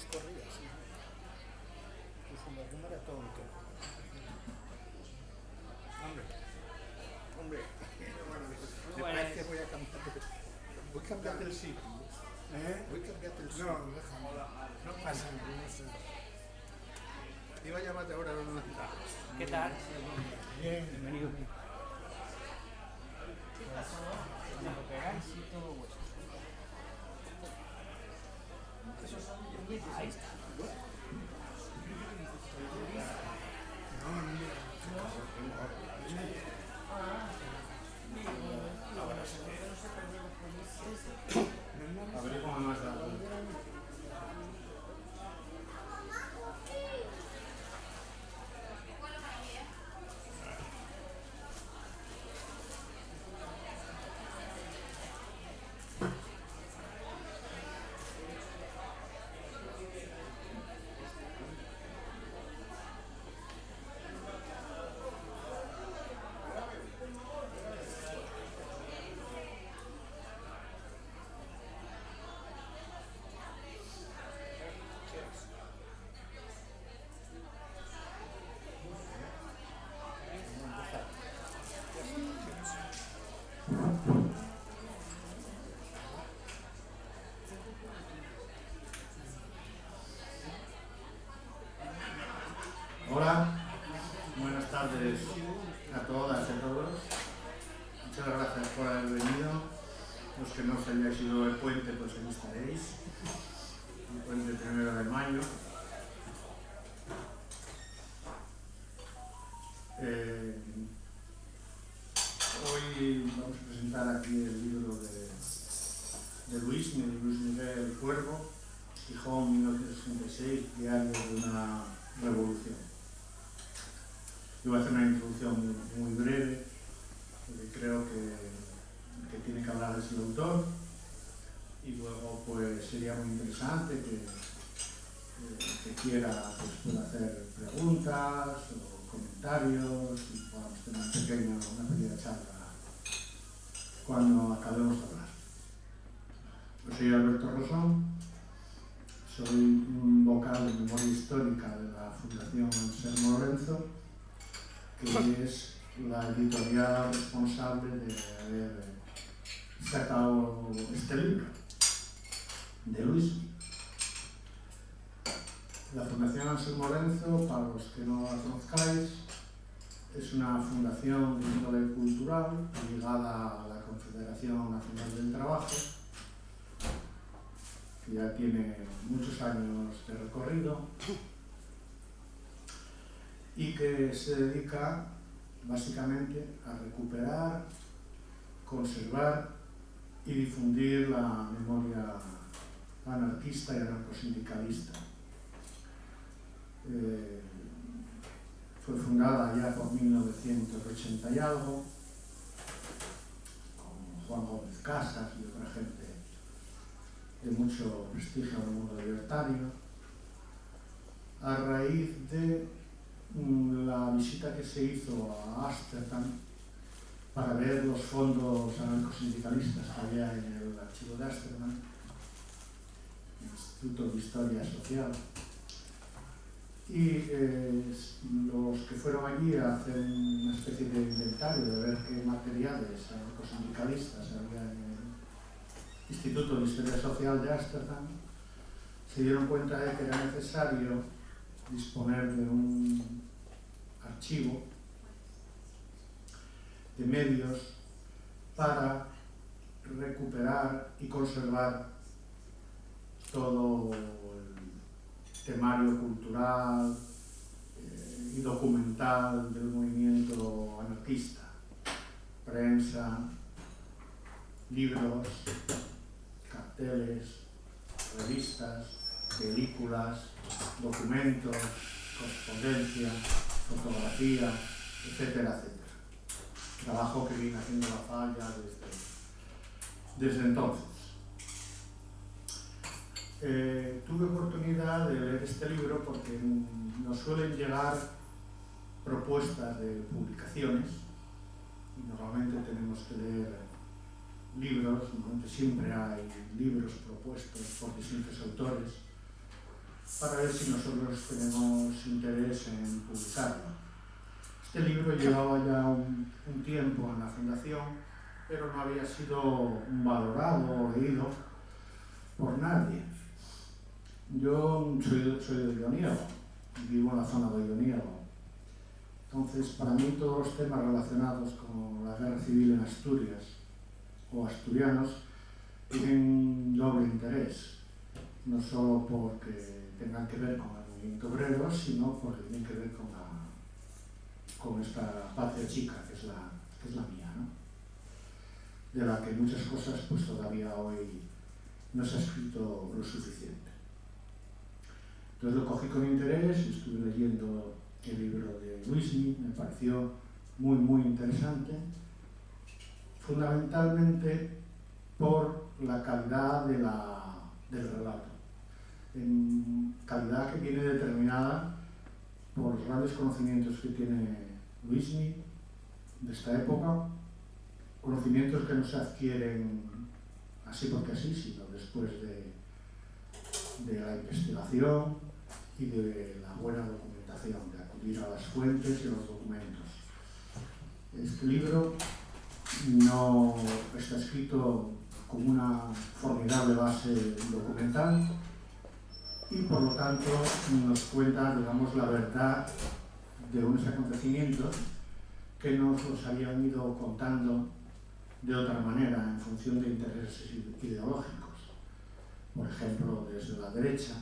Corría, sí. Hizo una maratón. Hombre, después que voy a cambiar. Voy a cambiarte el sitio. Voy a cambiarte el sitio. No, déjame. No pasa nada, no sé. Iba a llamarte ahora, no está. ¿Qué tal? Bien. Bienvenido. Cuando lo queráis y todo vuestro. Ahí está. A ver cómo más da. Hola, buenas tardes a todas y a todos. Muchas gracias por haber venido. Los que no os hayáis ido del puente, pues ahí estaréis. El puente 1 de mayo. Hoy vamos a presentar aquí el libro de Luis Miguel Cuervo, Gijón 1966, Diario de una revolución. Yo voy a hacer una introducción muy breve, porque creo que tiene que hablar es el autor, y luego pues sería muy interesante que quiera pues, pueda hacer preguntas o comentarios y podamos tener una pequeña charla cuando acabemos de hablar. Yo soy Alberto Rosón, soy un vocal de memoria histórica de la Fundación Anselmo Lorenzo, que es la editorial responsable de haber sacado este libro de Luis. La Fundación Anselmo Lorenzo, para los que no la conozcáis, es una fundación de índole cultural ligada a la Confederación Nacional del Trabajo, que ya tiene muchos años de recorrido y que se dedica básicamente a recuperar, conservar y difundir la memoria anarquista y anarcosindicalista. Fue fundada ya por 1980 y algo, con Juan Gómez Casas y otra gente de mucho prestigio en el mundo libertario, a raíz de la visita que se hizo a Ámsterdam para ver los fondos anarcosindicalistas que había en el archivo de Ámsterdam, el Instituto de Historia Social. Y los que fueron allí a hacer una especie de inventario de ver qué materiales anarcosindicalistas había en el Instituto de Historia Social de Ámsterdam, se dieron cuenta de que era necesario disponer de un archivo de medios para recuperar y conservar todo el temario cultural y documental del movimiento anarquista. Prensa, libros, carteles, revistas, películas, documentos, correspondencia, fotografía, etcétera, etcétera. Trabajo que viene haciendo la FAL ya desde entonces. Tuve oportunidad de leer este libro porque nos suelen llegar propuestas de publicaciones y normalmente tenemos que leer libros, normalmente siempre hay libros propuestos por distintos autores. para ver si nosotros tenemos interés en publicarlo. Este libro llevaba ya un tiempo en la fundación, pero no había sido valorado o leído por nadie. Yo soy de Illoniego, vivo en la zona de Illoniego. Entonces, para mí todos los temas relacionados con la guerra civil en Asturias o asturianos tienen doble interés, no solo porque tengan que ver con el movimiento obrero, sino porque tienen que ver con esta patria chica que es la mía, ¿no? De la que muchas cosas pues todavía hoy no se ha escrito lo suficiente. Entonces lo cogí con interés y estuve leyendo el libro de Luismi, me pareció muy, muy interesante, fundamentalmente por la calidad del relato, en calidad que viene determinada por los grandes conocimientos que tiene Luismi de esta época, conocimientos que no se adquieren así porque así, sino después de la investigación y de la buena documentación, de acudir a las fuentes y a los documentos. Este libro no está escrito con una formidable base documental y por lo tanto nos cuenta, digamos, la verdad de unos acontecimientos que nos los habían ido contando de otra manera en función de intereses ideológicos. Por ejemplo, desde la derecha,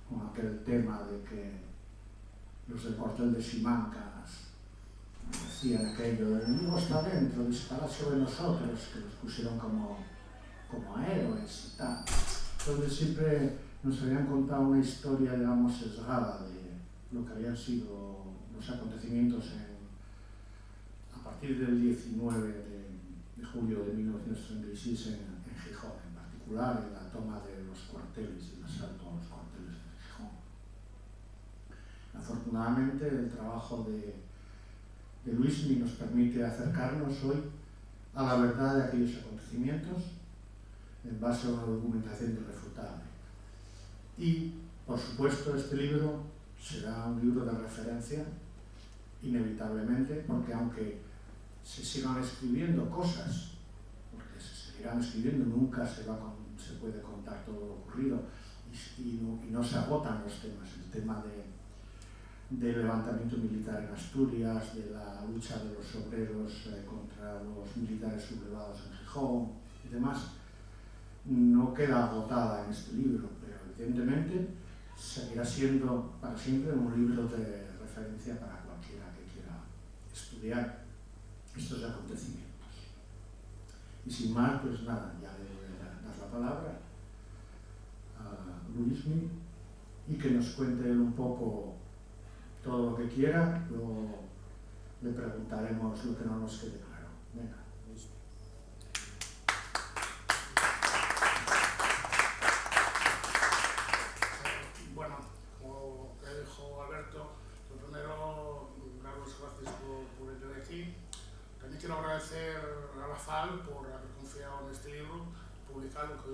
con aquel tema de que los del cuartel de Simancas decían aquello de enemigo está dentro, disparad sobre nosotros, que los pusieron como héroes y tal. Entonces siempre nos habían contado una historia, digamos, sesgada de lo que habían sido los acontecimientos a partir del 19 de julio de 1936 en Gijón, en particular en la toma de los cuarteles y el asalto a los cuarteles de Gijón. Afortunadamente el trabajo de Luismi nos permite acercarnos hoy a la verdad de aquellos acontecimientos en base a una documentación irrefutable. Y, por supuesto, este libro será un libro de referencia, inevitablemente, porque aunque se sigan escribiendo cosas, porque se seguirán escribiendo, nunca se puede contar todo lo ocurrido y no se agotan los temas. El tema del levantamiento militar en Asturias, de la lucha de los obreros contra los militares sublevados en Gijón y demás, no queda agotada en este libro, pero evidentemente seguirá siendo para siempre un libro de referencia para cualquiera que quiera estudiar estos acontecimientos. Y sin más, pues nada, ya le voy a dar la palabra a Luismi y que nos cuente un poco todo lo que quiera, luego le preguntaremos lo que no nos quede claro. Venga, Luismi. Bueno, como dijo Alberto, lo primero, daros gracias por venir aquí. También quiero agradecer a la FAL por haber confiado en este libro, publicarlo, que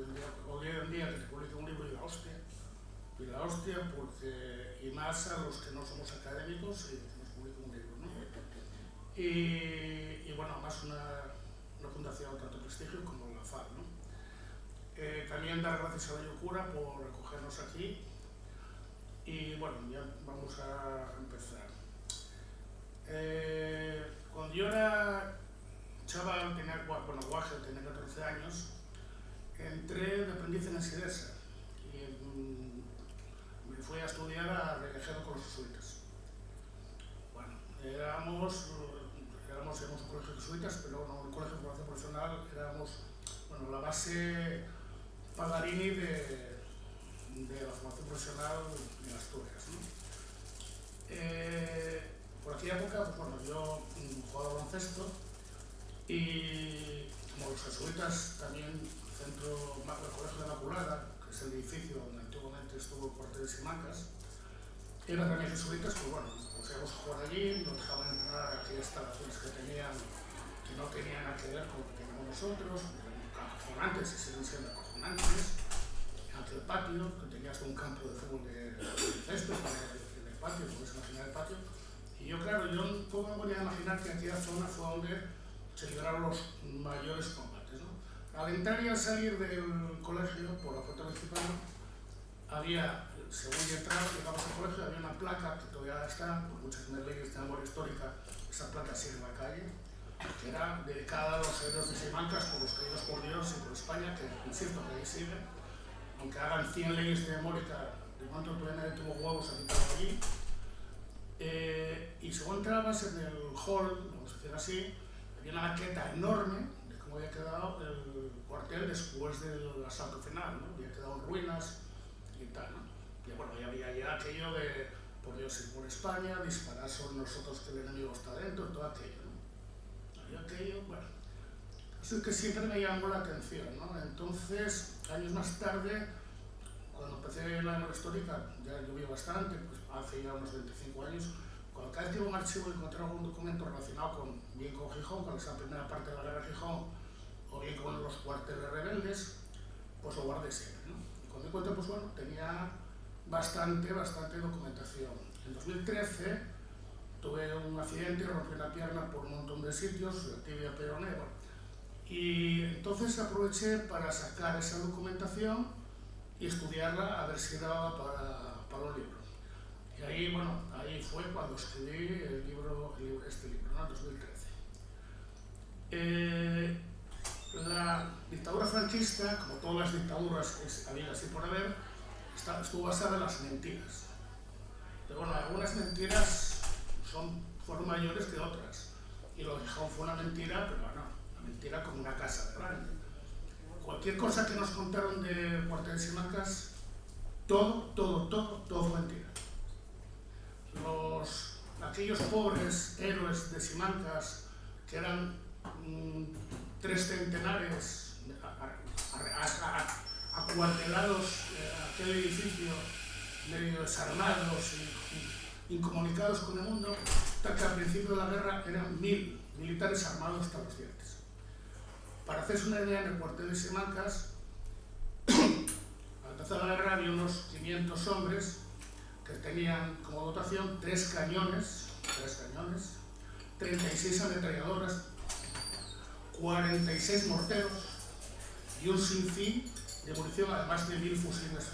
hoy en día que se publique un libro y la hostia, porque, y más a los que no somos académicos y que nos publique un libro, ¿no? Y bueno, más una fundación de tanto prestigio como la FAL, ¿no? También dar gracias a la Yocura por acogernos aquí. Y bueno, ya vamos a empezar. Cuando yo era chaval, guaje, tenía 14 años, entré de aprendiz en Ensidesa y me fui a estudiar a Reguejedo con los jesuitas. Bueno, éramos un colegio de jesuitas, pero no un colegio de formación profesional, éramos la base Pagarini de la formación profesional en Asturias, ¿no? Por aquella época, pues yo jugaba baloncesto y como los jesuitas también el Colegio de Inmaculada, que es el edificio donde antiguamente estuvo el cuartel de Simancas, eran también jesuitas, pues bueno, nos íbamos a jugar allí, nos dejaban entrenar a aquellas instalaciones que no tenían nada que ver con lo que teníamos nosotros, acojonantes y siguen siendo acojonantes. ante el patio, que tenía hasta un campo de fútbol de césped en el patio, podéis imaginar el patio. Y yo, claro, yo no me podía imaginar que aquella zona fue donde se libraron los mayores combates, ¿no? Al entrar y al salir del colegio, por la puerta principal, había, según yo entraba, llegamos al colegio, había una placa que todavía está, por muchas leyes de memoria histórica, esa placa sigue en la calle, que era dedicada a los héroes de Simancas, por los caídos por Dios y por España, que insisto que ahí sigue, aunque hagan 100 leyes de memoria, de cuánto todavía nadie tuvo huevos a quitarlo allí. Y según entrabas en el hall, vamos a decir así, había una maqueta enorme de cómo había quedado el cuartel después del asalto final, ¿no? Había quedado en ruinas y tal, ¿no? Y bueno, ya había ya aquello de por Dios y por España, disparar sobre nosotros que el enemigo está dentro, todo aquello, ¿no? Había aquello, bueno, eso es que siempre me llamó la atención, ¿no? Entonces, años más tarde, cuando empecé la memoria histórica, ya llovió bastante, pues hace ya unos 25 años, cuando cada vez que iba a un archivo y encontraba algún documento relacionado bien con Gijón, con esa primera parte de la guerra de Gijón, o bien con los cuarteles rebeldes, pues lo guardé siempre, ¿no? Y cuando me encuentro, pues bueno, tenía bastante documentación. En 2013 tuve un accidente, rompí la pierna por un montón de sitios, la tibia peronera, y entonces aproveché para sacar esa documentación y estudiarla a ver si daba para un libro. Y ahí, bueno, ahí fue cuando escribí este libro, ¿no? En 2013. La dictadura franquista, como todas las dictaduras que había así por haber, estuvo basada en las mentiras. Pero bueno, algunas mentiras fueron mayores que otras. Y lo de Gijón fue una mentira, pero bueno, una mentira como una casa de grande. Cualquier cosa que nos contaron de cuartel de Simancas, todo fue mentira. Aquellos pobres héroes de Simancas, que eran 3 centenares acuartelados a aquel edificio, medio desarmados y incomunicados con el mundo, hasta que al principio de la guerra eran 1000 militares armados hasta los dientes. Para hacerse una idea, en el cuartel de Simancas, al empezar la guerra había unos 500 hombres que tenían como dotación 3 cañones, 36 ametralladoras, 46 morteros y un sinfín de munición, además de 1000 fusiles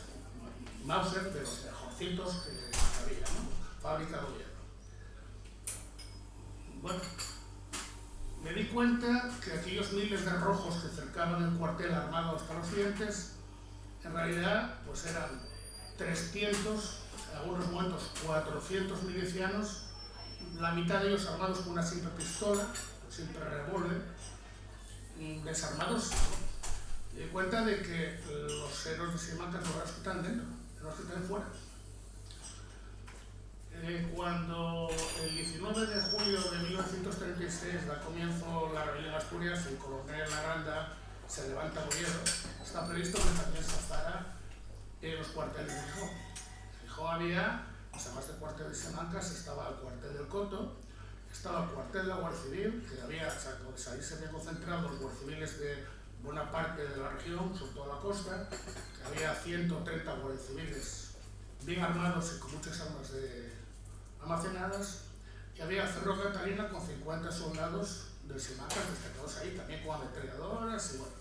Mauser de los mejorcitos que había, ¿no? Fábrica de gobierno. Bueno, me di cuenta que aquellos miles de rojos que cercaban el cuartel armados hasta los dientes, en realidad pues eran 300, en algunos momentos 400 milicianos, la mitad de ellos armados con una simple pistola, un simple revólver, desarmados. Me di cuenta de que los héroes de Simancas no están dentro, no están fuera. Cuando el 19 de julio de 1936 da comienzo la rebelión de Asturias, el coronel Aranda se levanta al gobierno, está previsto que también se alzara los cuarteles de Gijón. En Gijón había, además del cuartel de Simancas, estaba el cuartel del Coto, estaba el cuartel de la Guardia Civil, que había, o sea, ahí se habían concentrado los guardias civiles de buena parte de la región, sobre toda la costa, que había 130 guardias civiles bien armados y con muchas armas almacenadas, y había Cerro Catalina con 50 soldados del Simancas destacados ahí, también con ametralladoras, y bueno,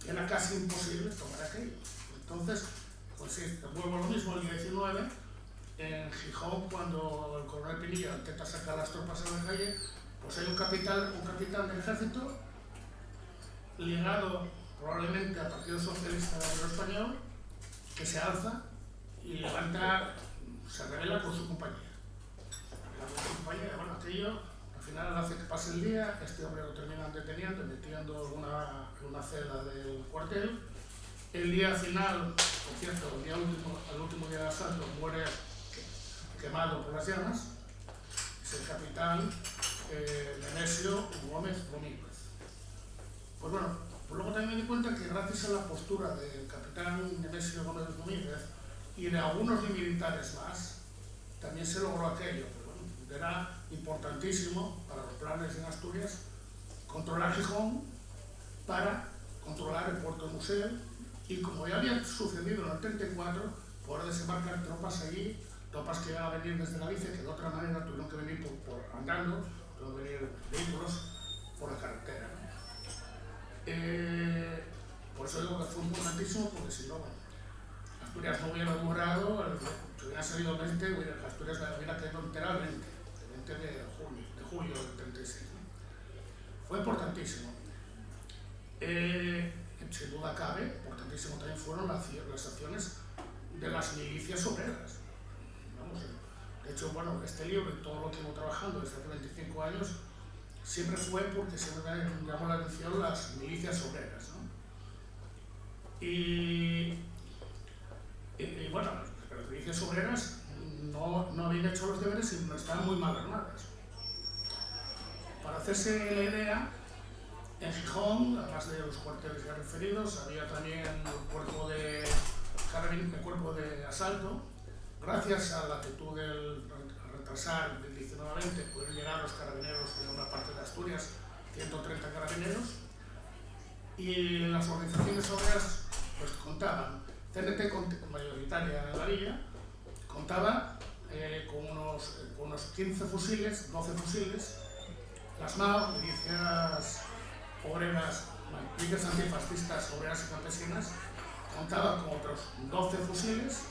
era casi imposible tomar aquello. Entonces, pues sí, vuelvo a lo mismo, el día 19, en Gijón, cuando el coronel Pinilla intenta sacar las tropas a la calle, pues hay un capitán del ejército, ligado probablemente al Partido Socialista Obrero Español, que se alza y se rebela con su compañía. Bueno, aquello, al final hace que pase el día, este hombre lo terminan deteniendo, metiendo en una celda del cuartel. El día final, por cierto, el último día de asalto, muere quemado por las llamas, es el capitán Nemesio Gómez Domínguez. Pues bueno, pues luego también me di cuenta que gracias a la postura del capitán Nemesio Gómez Domínguez y de algunos militares más, también se logró aquello. Pero bueno, era importantísimo para los planes en Asturias controlar Gijón para controlar el puerto de Museo Y como ya había sucedido en el 34, por desembarcar tropas allí, tropas que iban a venir desde Galicia, que de otra manera tuvieron que venir andando, tuvieron que venir vehículos por la carretera, ¿no? Por eso digo que fue importantísimo, porque si no, bueno, Asturias no hubiera demorado, si hubiera salido 20, Asturias hubiera quedado entera el 20 de julio del 36. ¿No? Fue importantísimo. Sin duda cabe, importantísimo también fueron las acciones de las milicias obreras. Vamos, de hecho, bueno, este libro y todo lo que hemos trabajando desde hace 25 años siempre fue porque siempre me llamó la atención las milicias obreras, ¿no? Y bueno, las milicias obreras no habían hecho los deberes y no estaban muy mal armadas. Para hacerse la idea, en Gijón, además de los cuarteles ya referidos, había también el cuerpo de asalto. Gracias a la actitud del retrasar del 19 a 20, pudieron llegar los carabineros de una parte de Asturias, 130 carabineros, y las organizaciones obreras pues contaban, CNT mayoritaria en la villa, contaba con unos 15 fusiles, 12 fusiles, las MAO, milicias obreras, milicias antifascistas obreras y campesinas, contaba con otros 12 fusiles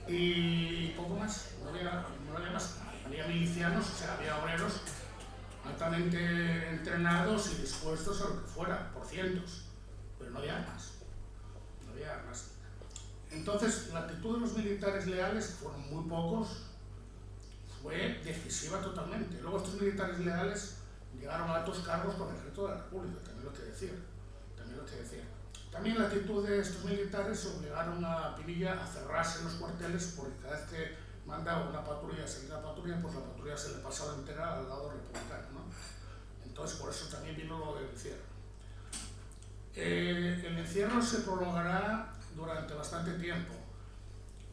y poco más, no había más. Había milicianos, o sea, había obreros altamente entrenados y dispuestos a lo que fuera, por cientos, pero no había armas. No había armas. Entonces, la actitud de los militares leales, fueron muy pocos, fue decisiva totalmente. Luego estos militares leales llegaron a altos cargos con el ejército de la República, también lo que decir. También la actitud de estos militares obligaron a Pinilla a cerrarse en los cuarteles, porque cada vez que mandaba una patrulla a seguir la patrulla, pues la patrulla se le pasaba entera al lado republicano, ¿no? Entonces, por eso también vino lo del encierro. El encierro se prolongará durante bastante tiempo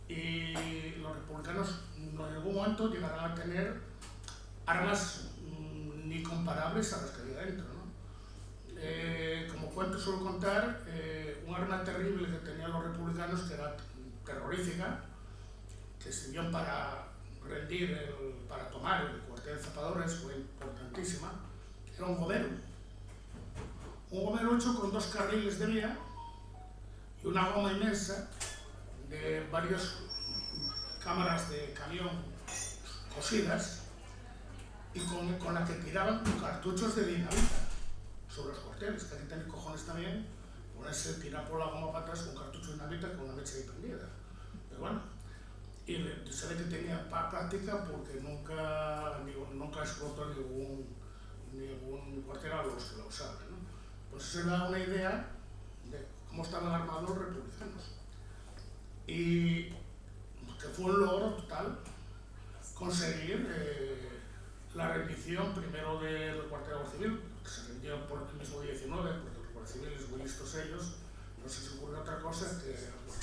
y los republicanos en algún momento llegarán a tener armas ni comparables a las que había dentro, ¿no? Como cuento suelo contar, un arma terrible que tenían los republicanos, que era terrorífica, que sirvió para para tomar el cuartel de Zapadores, fue importantísima, era un gomero. Un gomero hecho con 2 carriles de vía y una goma inmensa de varias cámaras de camión cosidas y con la que tiraban cartuchos de dinamita sobre los cuarteles, que aquí tenéis cojones también, ponerse, tirar por la goma para atrás con cartuchos de dinamita con una mecha ahí prendida. Pero bueno, y se ve que tenía práctica porque nunca explotó ningún cuartel a los que lo usaban, ¿no? Pues eso da una idea de cómo estaban armados los republicanos. Y que fue un logro total conseguir la rendición primero del cuartel de la Guardia Civil, que se rindió por el mismo 19, porque los guardias civiles, muy listos ellos, no se les ocurrió otra cosa que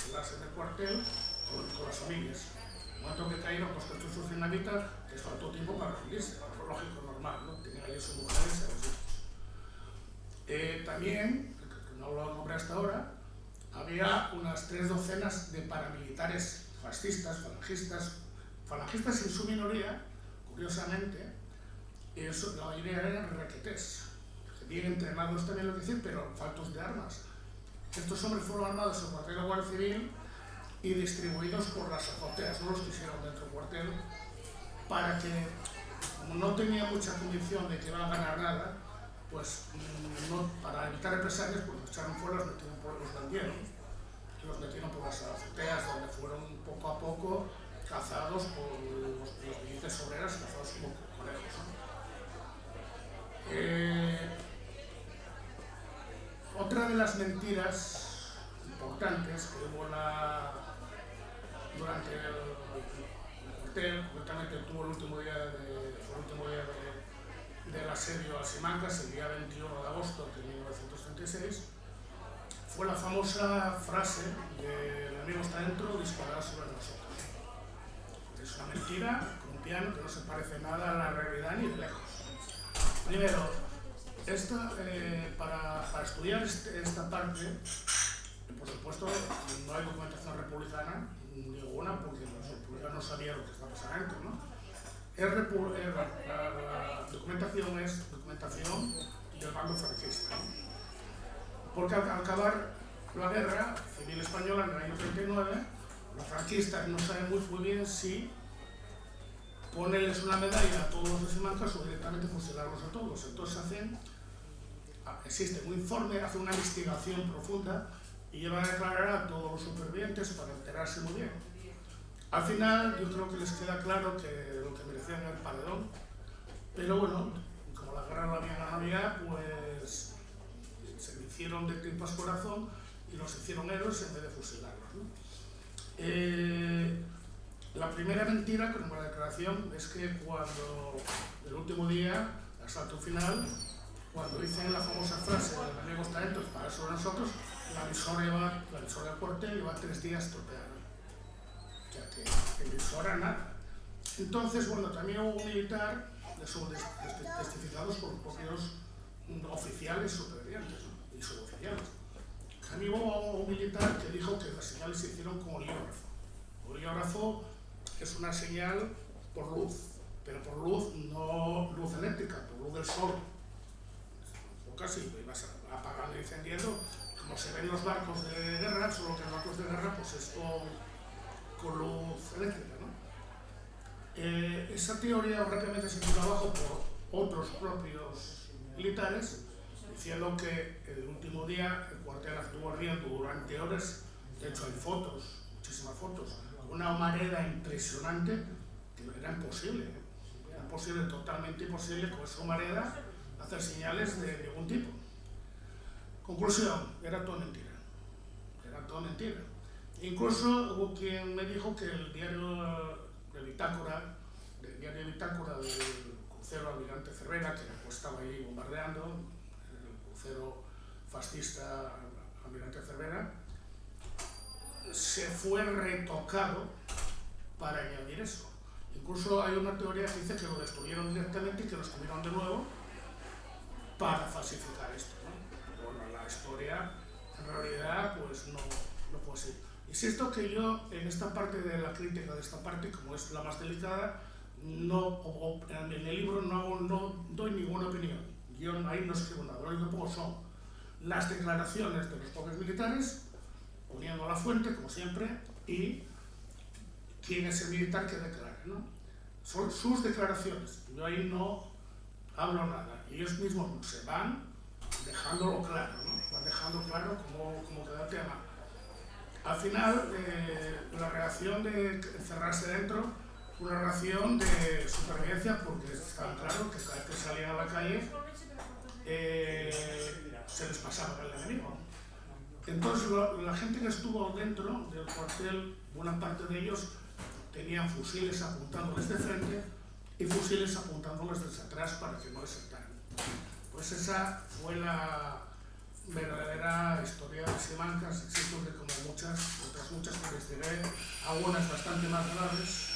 quedarse en el cuartel con las familias. En el momento que cayeron los cartuchos de dinamita, les faltó tiempo para rendirse, lo lógico, normal, ¿no? Tenían ahí a sus mujeres y a los hijos. También, que no lo nombré hasta ahora, había unas 3 docenas de paramilitares fascistas, falangistas en su minoría, curiosamente, y eso, la mayoría eran requetés, bien entrenados también, lo que decir, pero faltos de armas. Estos hombres fueron armados en el cuartel de la Guardia Civil y distribuidos por las azoteas, no los quisieron dentro del cuartel, para que, como no tenía mucha convicción de que iban a ganar nada, pues para evitar represalias, pues los echaron fuera, los vendieron, y los metieron por las azoteas, donde fueron poco a poco cazados por los milicias obreras, cazados como conejos, ¿no? Otra de las mentiras importantes que hubo durante el cuartel, concretamente tuvo el último día del asedio a Simancas, el día 21 de agosto de 1936, fue la famosa frase de "el enemigo está dentro, disparará sobre nosotros". Es una mentira con un piano que no se parece nada a la realidad ni de lejos. Primero, para estudiar esta parte, pues supuesto, no hay documentación republicana ninguna, porque los republicanos no sabían lo que estaba pasando, ¿no? La documentación es documentación del bando franquista, ¿no? Porque al acabar la guerra civil española en el año 39, los franquistas no saben muy bien si ponerles una medalla a todos los de Simancas o directamente fusilarlos a todos. Entonces existe un informe, hace una investigación profunda y llevan a declarar a todos los supervivientes para enterarse muy bien. Al final yo creo que les queda claro que lo que merecían era el paredón, pero bueno, como la guerra la había, pues se hicieron de tripas corazón y los hicieron héroes en vez de fusilarlos, ¿no? La primera mentira con la declaración es que cuando el último día, el asalto final, cuando dicen la famosa frase "el enemigo está dentro, para sobre nosotros", la visora del cuartel lleva 3 días estropeada. O sea que en visora nada. Entonces, bueno, también hubo un militar, testificados por los propios oficiales supervivientes, ¿no? Y suboficiales. También hubo un militar que dijo que las señales se hicieron con oleógrafo. Oleógrafo es una señal por luz, pero por luz, no luz eléctrica, por luz del sol. Casi vas apagando y encendiendo, como se ven los barcos de guerra, solo que los barcos de guerra pues es con luz eléctrica, ¿no? Esa teoría rápidamente se tiró abajo por otros propios militares, diciendo que el último día el cuartel estuvo ardiendo durante horas. De hecho hay fotos, muchísimas fotos, una humareda impresionante que era imposible, era imposible, totalmente imposible con esa humareda hacer señales de ningún tipo. Conclusión, era todo mentira. Era todo mentira. Incluso hubo quien me dijo que el diario de Bitácora del crucero Almirante Cervera, que pues estaba ahí bombardeando, el crucero fascista Almirante Cervera, se fue retocado para añadir eso. Incluso hay una teoría que dice que lo destruyeron directamente y que lo escribieron de nuevo para falsificar esto, ¿no? Bueno, la historia en realidad pues no puede ser. Insisto que yo en esta parte de la crítica de esta parte, como es la más delicada, en el libro no doy ninguna opinión. Yo ahí no escribo nada, lo único que pongo son las declaraciones de los propios militares, poniendo la fuente, como siempre, y quién es el militar que declara, ¿no? Son sus declaraciones, yo ahí no hablo nada. Ellos mismos se van dejándolo claro, ¿no? Van dejando claro cómo queda el tema. Al final, la reacción de encerrarse dentro fue una reacción de supervivencia, porque estaba claro que cada vez que salían a la calle se les pasaba el enemigo. Entonces, la gente que estuvo dentro del cuartel, buena parte de ellos tenían fusiles apuntándoles de frente y fusiles apuntándoles desde atrás para que no les saltaran. Pues esa fue la verdadera historia de Simancas. Existe como otras muchas que les diré, algunas bastante más graves.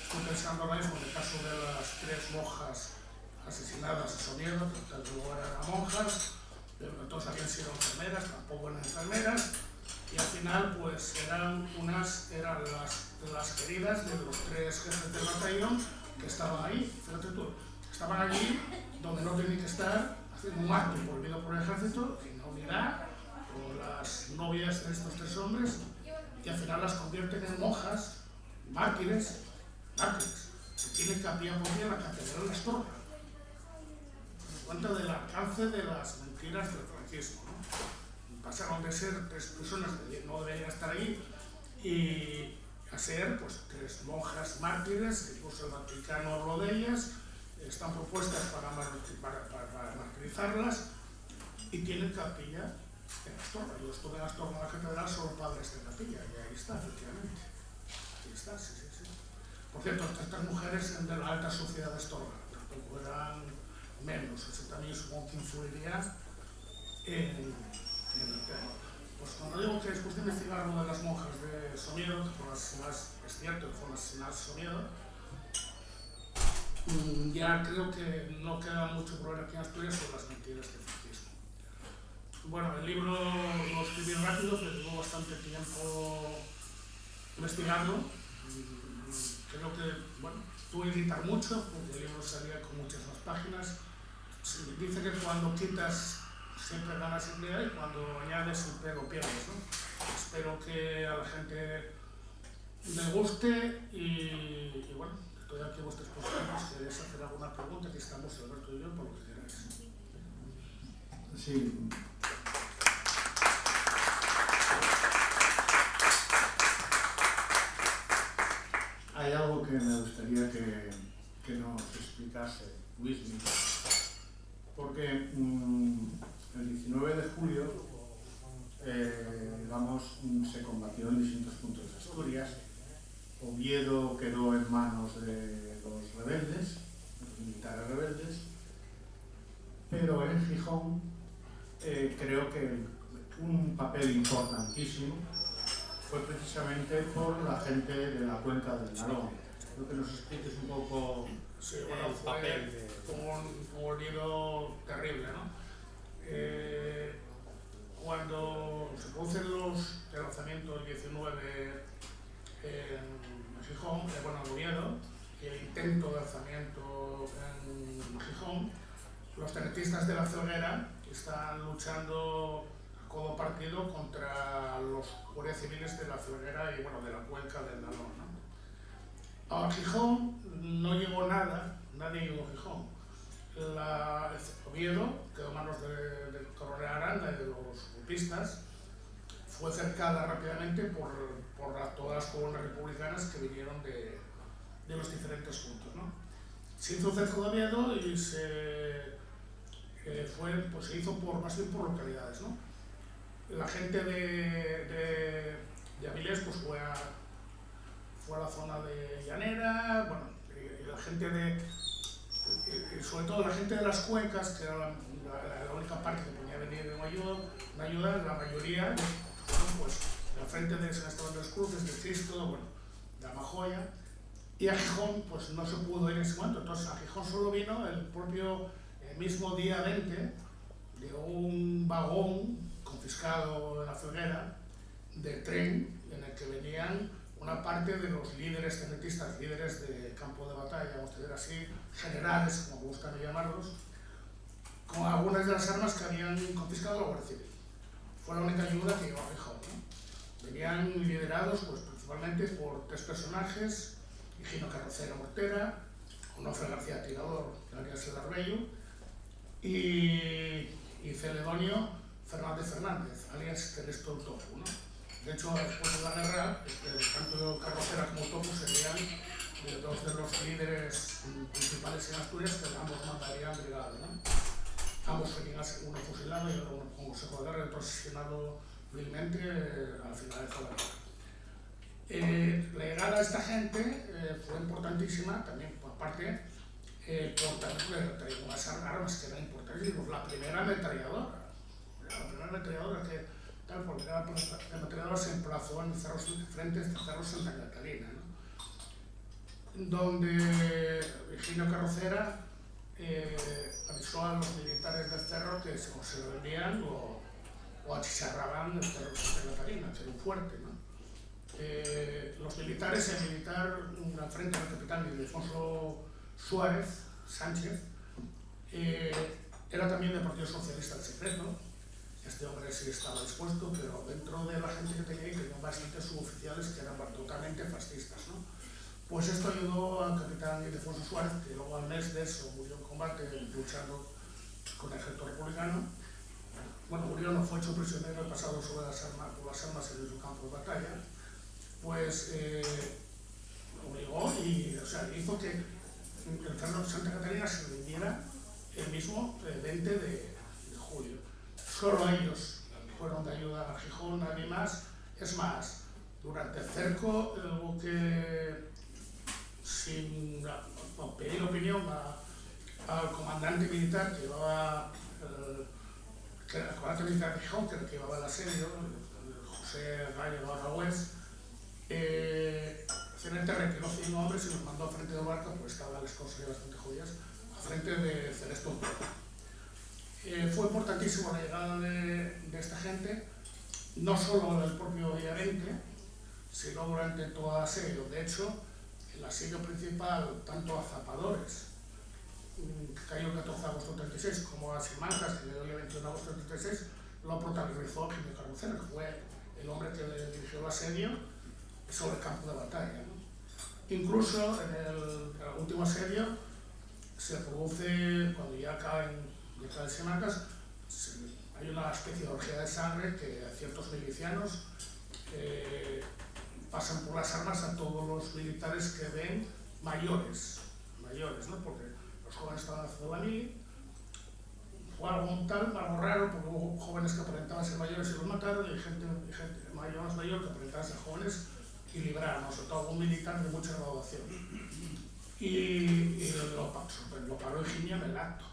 Estoy pensando ahora mismo en el caso de las 3 monjas asesinadas en Somiedo, que tal luego eran monjas, pero que todas habían sido enfermeras, tampoco eran enfermeras, y al final pues eran las queridas de los 3 jefes del batallón que estaban ahí. Fíjate tú, estaban allí donde no tenían que estar, haciendo un acto prohibido por el ejército, en la unidad, con las novias de estos 3 hombres, y al final las convierten en monjas, mártires, que tienen capilla por día en la catedral de Astorga. Cuenta del alcance de las mentiras del franquismo, ¿no? Pasaron de ser 3 personas que no deberían estar ahí y a ser pues 3 monjas mártires, que incluso el Vaticano habló de ellas, están propuestas para martirizarlas y tienen capilla en Astorga. Yo estuve en Astorga, en la catedral, solo padres de capilla, y ahí está, efectivamente. Ahí está, sí. Por cierto, estas mujeres de la alta sociedad de Astorga, tampoco eran menos, eso también supongo que influiría en el tema. Pues cuando digo que después de investigar lo de las monjas de Somiedo, que fueron asesinadas, es cierto que fueron asesinadas en Somiedo, ya creo que no queda mucho por ver aquí en Asturias sobre las mentiras del franquismo. Bueno, el libro lo escribí rápido, pero llevo bastante tiempo investigando. Creo que, bueno, tuve que editar mucho, porque el libro salía con muchas más páginas. Dice que cuando quitas siempre ganas idea y cuando añades siempre lo pierdes, ¿no? Espero que a la gente le guste y bueno, estoy aquí a vuestra disposición si queréis hacer alguna pregunta, aquí estamos Alberto y yo, por lo que queráis. Sí. Hay algo que me gustaría que nos explicase Luismi, porque el 19 de julio se combatió en distintos puntos de Asturias. Oviedo quedó en manos de los rebeldes, los militares rebeldes, pero en Gijón creo que un papel importantísimo fue precisamente por la gente de la cuenca del Nalón. Creo que nos expliques un poco sí, bueno, el papel un olvido terrible, ¿no? Cuando se producen el lanzamiento del 19 en Gijón, en Oviedo, y el intento de alzamiento en Gijón, los tenetistas de la Felguera están luchando a codo partido contra los guardias civiles de la Felguera y bueno, de la cuenca del Nalón, ¿no? A Gijón no llegó nada, nadie llegó a Gijón. Oviedo quedó en manos del coronel Aranda y de los golpistas, fue cercada rápidamente por todas las columnas republicanas que vinieron de los diferentes puntos, ¿no? Se hizo cerco de Oviedo y se hizo más bien por localidades, ¿no? La gente de Avilés pues fue a la zona de Llanera, bueno, y la gente sobre todo la gente de las cuencas, que era la única parte que podía venir de una ayuda, la mayoría, bueno, pues al frente de San Esteban de los Cruces, de Cristo, bueno, de Amajoya, y a Gijón pues no se pudo ir en ese momento. Entonces a Gijón solo vino el mismo día 20 de un vagón confiscado en la Felguera de tren en el que venían una parte de los líderes tenetistas, líderes de campo de batalla, vamos a decir así, generales, como me gusta llamarlos, con algunas de las armas que habían confiscado la Guardia Civil. Fue la única ayuda que llegó a Gijón, ¿no? Venían liderados pues, principalmente por tres personajes: Higino Carrocera Mortera, Onofre García Tirador, alias El Arbello, y Celedonio Fernández, alias Telesto el Topo, ¿no? De hecho, después de la guerra, tanto Carrocera como Topo serían dos de los líderes principales en Asturias, que ambos mandarían brigada, ¿no? Ambos serían uno fusilado y otro con consejo de guerra y otro asesinado vilmente al finalizar la guerra. La llegada de esta gente fue importantísima, también por parte, por también traído unas armas que eran importantísimas. La primera ametralladora, porque la ametralladora se emplazó en frente del Cerro Santa Catalina, ¿no? Donde Higino Carrocera avisó a los militares del cerro que se rendían o achicharraban el Cerro Santa Catalina, que era un fuerte, ¿no? Los militares, el militar al frente del capitán Ildefonso Suárez Sánchez, era también del Partido Socialista del Secreto. Este hombre sí estaba dispuesto, pero dentro de la gente que tenía ahí tenían bastantes suboficiales que eran totalmente fascistas, ¿no? Pues esto ayudó al capitán Ildefonso Suárez, que luego al mes de eso murió en combate luchando con el ejército republicano. Bueno, murió, no fue hecho prisionero, pasado por las armas en su campo de batalla. Pues obligó y hizo que el Cerro Santa Catalina se rindiera el mismo 20 de julio. Solo ellos fueron de ayuda a Gijón, nadie más. Es más, durante el cerco hubo que, sin pedir opinión al comandante militar que llevaba el comandante militar de Gijón, que llevaba el asedio, José Rayo Aragüés, Celeste retiró 100 hombres y los mandó al frente de barca, pues estaban las cosas bastante jodidas, al frente de Celeste Untopo. Fue importantísimo la llegada de esta gente, no solo el propio día 20, sino durante todo el asedio. De hecho, el asedio principal, tanto a Zapadores, que cayó el 14 de agosto del 36, como a Simancas, que cayó el 21 de agosto del 36, lo protagonizó Jiménez Carrocera, que fue el hombre que dirigió el asedio sobre el campo de batalla, ¿no? Incluso en el último asedio se produce, cuando ya caen Simancas, hay una especie de orgía de sangre que ciertos milicianos pasan por las armas a todos los militares que ven mayores, ¿no? Porque los jóvenes estaban haciendo la mili. Fue algo raro, porque hubo jóvenes que aparentaban ser mayores y los mataron, y gente más mayor que aparentaban ser jóvenes y libraron, sobre todo algún militar de mucha graduación. Y lo paró Higinio en el acto.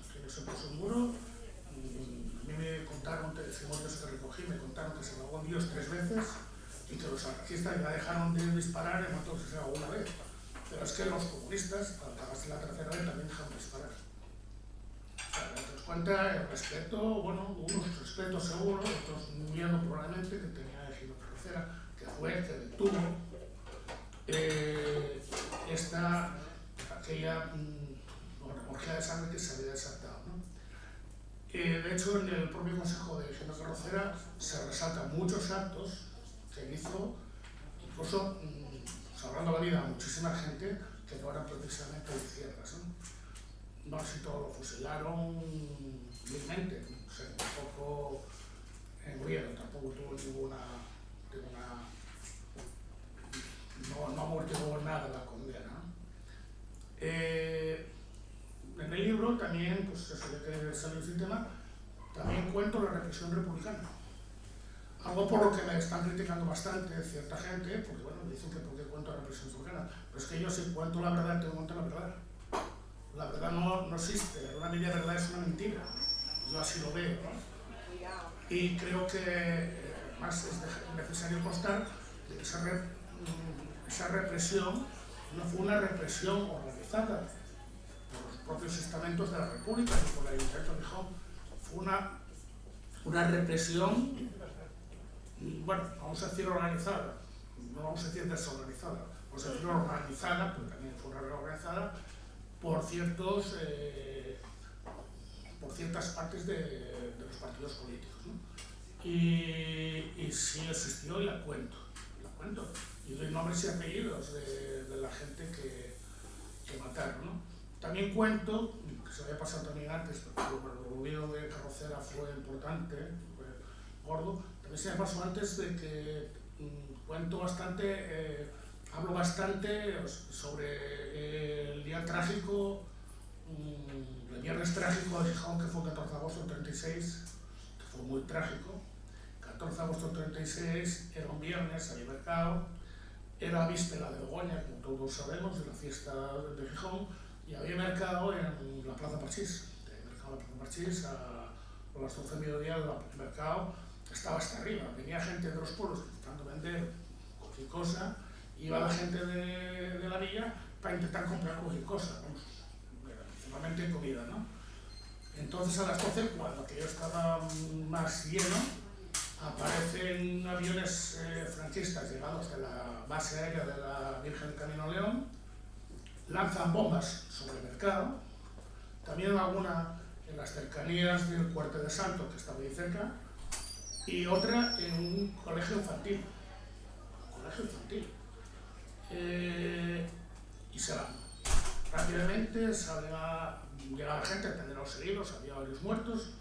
Higinio se puso un muro. A mí me contaron testimonios que recogí, me contaron que se ahogó en Dios 3 veces y que los anarquistas ya dejaron de disparar y mató que se ahogó una vez. Pero es que los comunistas, al acabarse la tercera vez, también dejaron de disparar. O sea, te das cuenta, el respeto, bueno, unos respetos seguro, otros miedo probablemente que tenía Higinio Carrocera, que fue el que detuvo aquella orgía de sangre que se había desatado, ¿no? De hecho, en el propio consejo de Higinio Carrocera se resaltan muchos actos que hizo, incluso salvando la vida a muchísima gente que no eran precisamente de izquierdas, ¿no? No sé si todos lo fusilaron vilmente, o sea, tampoco murieron, tampoco tuvo ninguna no amortiguó nada la condena, ¿no? En el libro también, pues eso ya que salió ese tema, también cuento la represión republicana. Algo por lo que me están criticando bastante cierta gente, porque bueno, me dicen que por qué cuento la represión republicana. Pero es que yo si cuento la verdad, tengo que contar la verdad. La verdad no existe, una media verdad es una mentira. Yo así lo veo, ¿no? Y creo que más es necesario constar que esa represión no fue una represión organizada por los propios estamentos de la República y por el Ayuntamiento de Gijón. Fue una represión, bueno, vamos a decir organizada, no vamos a decir desorganizada, vamos a decir organizada, pero también fue una reorganizada por ciertas partes de los partidos políticos, ¿no? Y sí existió y la cuento. Y doy nombres y apellidos de la gente que mataron, ¿no? También cuento, que se había pasado también antes, pero el olvido de Carrocera fue importante, fue gordo. También se me pasó antes de que cuento bastante, hablo bastante sobre el día trágico, el viernes trágico de Gijón, que fue el 14 de agosto del 36, que fue muy trágico. 14 de agosto del 36 era un viernes, había mercado, era víspera de Begoña, como todos sabemos, de la fiesta de Gijón, y había mercado en la Plaza Parchís. La Plaza Parchís, a las 12 de mediodía, el mercado estaba hasta arriba. Venía gente de los pueblos intentando vender cualquier cosa, iba la gente de la villa para intentar comprar cualquier cosa, principalmente comida, ¿no? Entonces a las 12, cuando aquello estaba más lleno, aparecen aviones franquistas llegados de la base aérea de la Virgen del Camino León, lanzan bombas sobre el mercado, también alguna en las cercanías del Cuarte de Santo, que está muy cerca, y otra en un colegio infantil. Y se van. Rápidamente llega la gente a atender a los heridos, había varios muertos.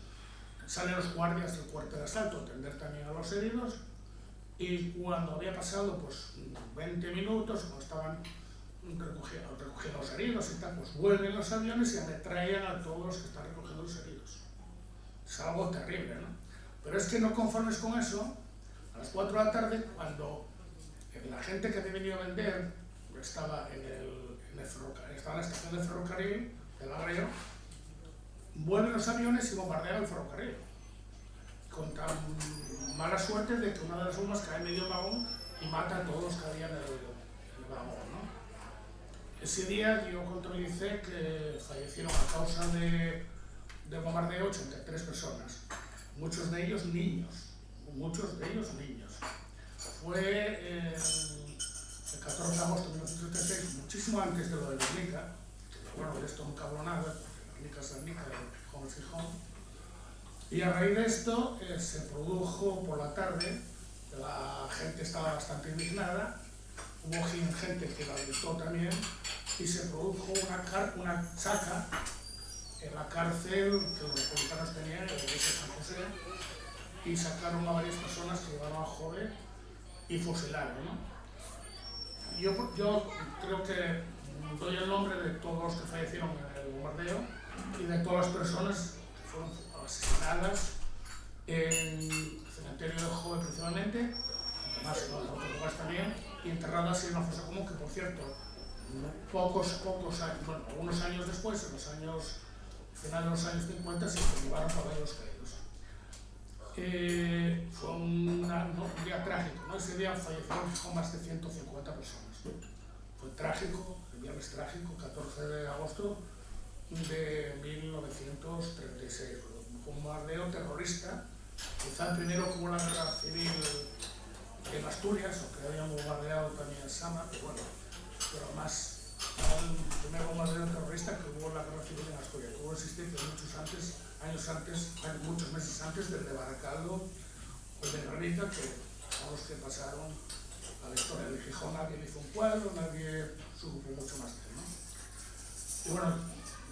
Salen los guardias del Cuarto de Asalto a atender también a los heridos, y cuando había pasado pues 20 minutos, cuando estaban recogiendo los heridos y tal, pues vuelven los aviones y ametrallan a todos los que están recogiendo los heridos. Es algo terrible, ¿no? Pero es que no conformes con eso, a las 4 de la tarde, cuando la gente que había venido a vender estaba en la estación de ferrocarril del Agreo, vuelven los aviones y bombardean el ferrocarril, con tan mala suerte de que una de las bombas cae en medio vagón y mata a todos los que había en el vagón, ¿no? Ese día yo contabilicé que fallecieron a causa de de bombardeo 83 personas, muchos de ellos niños. Fue el 14 de agosto de 1936, muchísimo antes de lo de Guernica, que bueno, de esto nunca habló nada, porque Guernica es Guernica, Gijón es Gijón. Y a raíz de esto se produjo por la tarde, la gente estaba bastante indignada, hubo gente que la gritó también, y se produjo una saca en la cárcel que los republicanos tenían, en la iglesia de San José, y sacaron a varias personas que llevaron a joven y fusilaron, ¿no? Yo creo que doy el nombre de todos los que fallecieron en el bombardeo y de todas las personas que fueron asesinadas en el cementerio de Jove principalmente, aunque más en otros lugares también, y enterradas en una fosa común que, por cierto, pocos años, bueno, algunos años después, en los años, final de los años 50, se llevaron para los caídos. Fue un día trágico, ¿no? Ese día fallecieron más de 150 personas. Fue trágico, el viernes trágico, 14 de agosto de 1936. Fue un bombardeo terrorista, quizá el primero como la guerra civil en Asturias, aunque habían bombardeado también en Sama, pero más el primer bombardeo terrorista que hubo en la guerra civil en Asturias. Tuvo existencia muchos meses antes del de Baracaldo o el de Guernica, que son los que pasaron a la historia. De Gijón nadie hizo un cuadro, nadie supo mucho más de él, ¿no? Y bueno,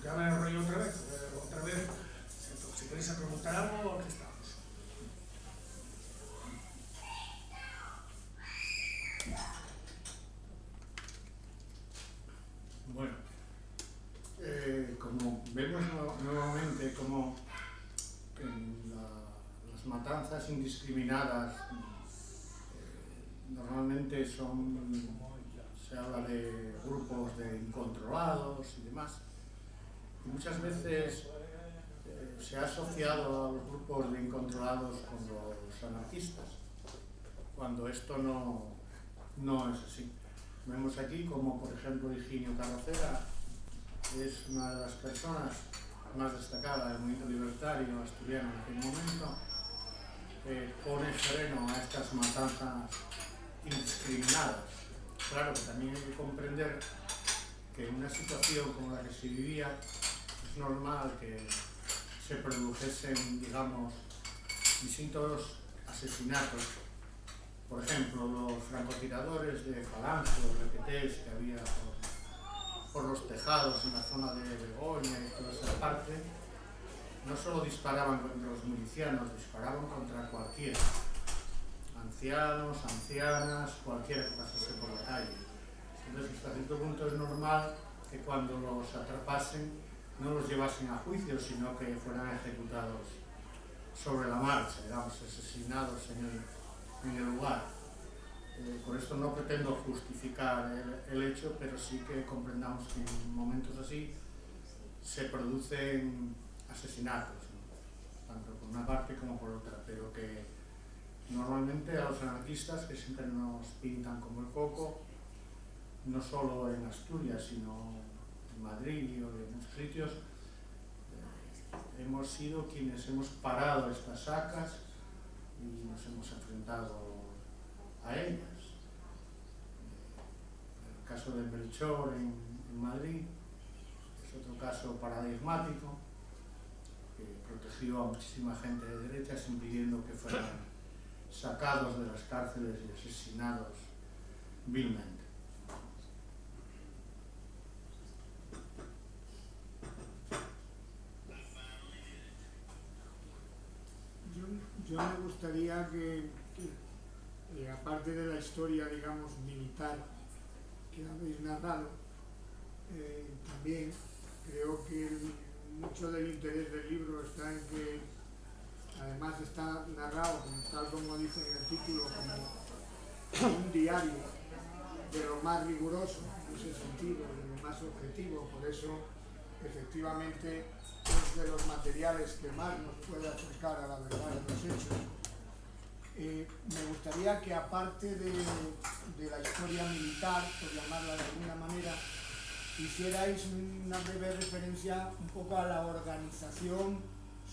ya me enrollo otra vez. Entonces, si queréis preguntar algo, aquí estamos. Bueno, como vemos nuevamente como en las matanzas indiscriminadas normalmente se habla de grupos de incontrolados y demás, y muchas veces se ha asociado a los grupos de incontrolados con los anarquistas, cuando esto no es así. Vemos aquí como, por ejemplo, Higinio Carrocera es una de las personas más destacadas del movimiento libertario asturiano en aquel momento, pone freno a estas matanzas indiscriminadas. Claro que también hay que comprender que en una situación como la que se vivía es normal que se produjesen, digamos, distintos asesinatos. Por ejemplo, los francotiradores de Falange o requetés que había por los tejados en la zona de Begoña y toda esa parte, no solo disparaban contra los milicianos, disparaban contra cualquiera. Ancianos, ancianas, cualquiera que pasase por la calle. Entonces, hasta cierto punto es normal que cuando los atrapasen no los llevasen a juicio, sino que fueran ejecutados sobre la marcha, digamos, asesinados en el lugar. Por esto no pretendo justificar el hecho, pero sí que comprendamos que en momentos así se producen asesinatos, ¿no? Tanto por una parte como por otra, pero que normalmente a los anarquistas, que siempre nos pintan como el coco, no solo en Asturias, sino en Madrid o en muchos sitios, hemos sido quienes hemos parado estas sacas y nos hemos enfrentado a ellas. El caso de Melchor en Madrid es otro caso paradigmático que protegió a muchísima gente de derechas impidiendo que fueran sacados de las cárceles y asesinados vilmente. Yo me gustaría que aparte de la historia, digamos, militar que habéis narrado, también creo que mucho del interés del libro está en que además está narrado, tal como dice en el título, como un diario de lo más riguroso, en ese sentido, de lo más objetivo. Por eso, efectivamente, es de los materiales que más nos puede acercar a la verdad de los hechos. Me gustaría que, aparte de la historia militar, por llamarla de alguna manera, hicierais una breve referencia un poco a la organización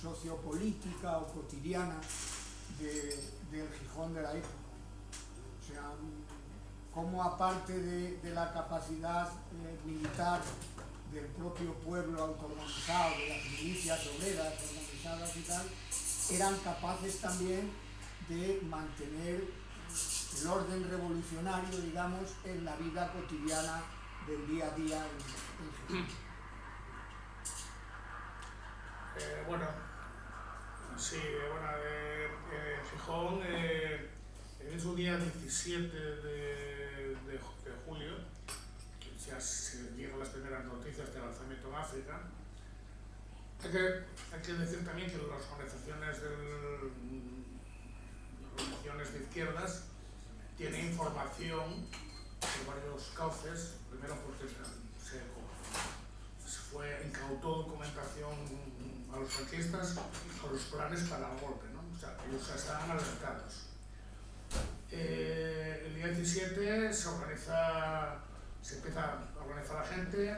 sociopolítica o cotidiana del Gijón de la época. O sea, cómo aparte de la capacidad militar del propio pueblo autoorganizado, de las milicias obreras organizadas y tal, eran capaces también de mantener el orden revolucionario, digamos, en la vida cotidiana del día a día en Gijón. Bueno, sí, bueno, Gijón, en su día 17 de julio, ya se llegan las primeras noticias del alzamiento en África. Hay que decir también que las organizaciones de izquierdas tienen información por varios cauces. Primero porque se incautó documentación a los franquistas con los planes para el golpe, ¿no? O sea, ellos estaban alertados. El día 17 se empieza a organizar la gente,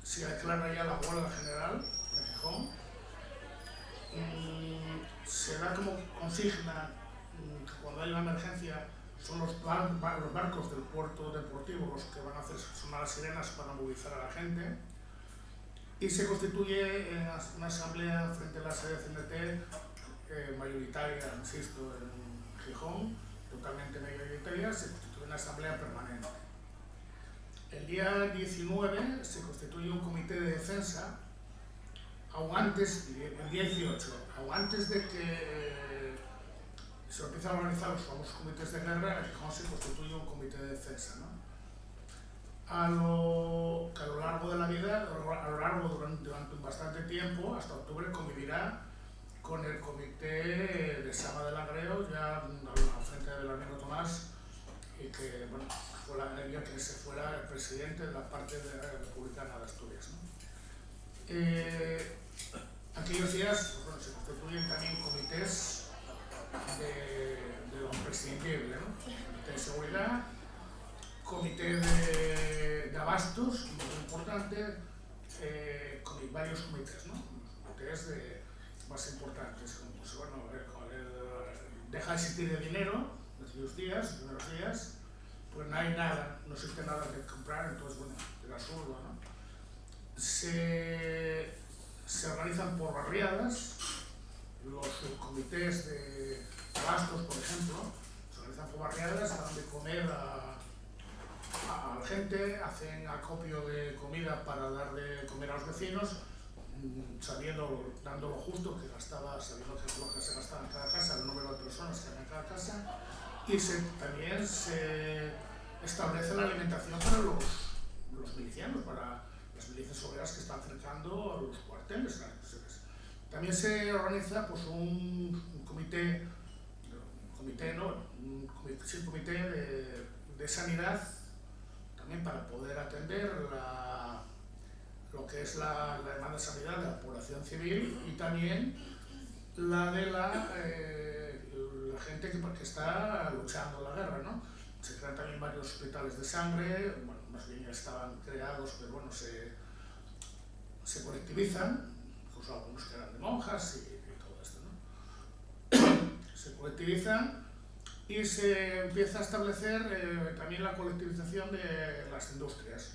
se declara ya la huelga general en Gijón, se da como consigna que cuando hay una emergencia son los barcos del puerto deportivo los que van a hacer sonar las sirenas para movilizar a la gente, y se constituye una asamblea frente a la sede CNT mayoritaria, insisto, en Gijón, totalmente mayoritaria. Se constituye una asamblea permanente. El día 19 se constituye un comité de defensa, aún antes, el día 18, aún antes de que se empiezan a organizar los famosos comités de guerra, en Gijón se constituye un comité de defensa, ¿no? A lo largo de la vida, durante bastante tiempo, hasta octubre, convivirá con el comité de Sama de Langreo, ya al frente de Belarmino Tomás, y que, bueno, fue la idea que se fuera el presidente de la parte de la Republicana de Asturias, ¿no? Aquellos días, pues, bueno, se constituyen también comités de lo imprescindible, ¿no? Comité de seguridad, comité de abastos, muy importante, varios comités, ¿no? Comités más importantes, como, pues, bueno, deja de existir el dinero en aquellos días, los primeros días, pues no hay nada, no existe nada que comprar, entonces, bueno, era absurdo, ¿no? Se organizan por barriadas, los comités de abastos, por ejemplo, se organizan por barriadas, dan de comer a la gente, hacen acopio de comida para dar de comer a los vecinos, dando lo justo que gastaba, sabiendo que lo que se gastaba en cada casa, el número de personas que había en cada casa, y también se establece la alimentación para los milicianos, para las milicias obreras que están cercando a los cuarteles. También se organiza, pues, un comité de sanidad, también para poder atender lo que es la demanda de sanidad de la población civil, y también la de la gente que está luchando la guerra, ¿no? Se crean también varios hospitales de sangre, bueno, más bien ya estaban creados, pero bueno, se colectivizan, incluso algunos que eran de monjas y todo esto, ¿no? Se colectivizan y se empieza a establecer también la colectivización de las industrias.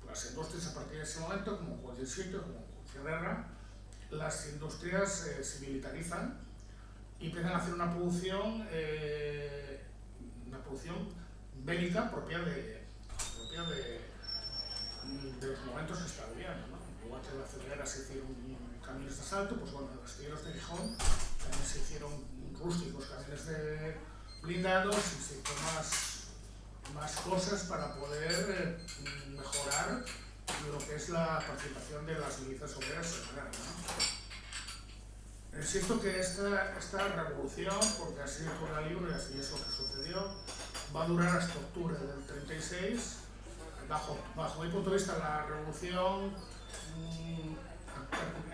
Las industrias, a partir de ese momento, como cualquier sitio, como cualquier guerra, las industrias se militarizan y empiezan a hacer una producción bélica propia de los momentos que está viviendo, ¿no? Igual que en la Ceguera se hicieron camiones de asalto, pues bueno, en los astilleros de Gijón también se hicieron rústicos camiones de blindados, y se hizo más cosas para poder mejorar lo que es la participación de las milicias obreras en la guerra, ¿no? Insisto que esta revolución, porque así por la libro y así es lo que sucedió, va a durar hasta octubre del 36. Bajo mi punto de vista, la revolución en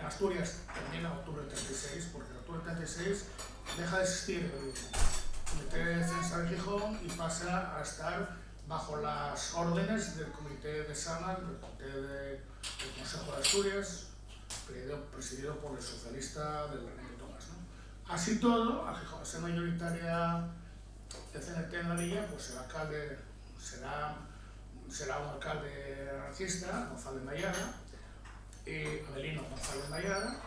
Asturias termina en octubre del 36, porque en octubre del 36 deja de existir el Comité de Defensa de Gijón y pasa a estar bajo las órdenes del Comité de Sama, del Comité del Consejo de Asturias, presidido por el socialista del René Tomás, ¿no? Así todo, a Gijón ser mayoritaria de CNT en la villa, pues el alcalde será un alcalde anarquista, González Mayada, Avelino González Mayada,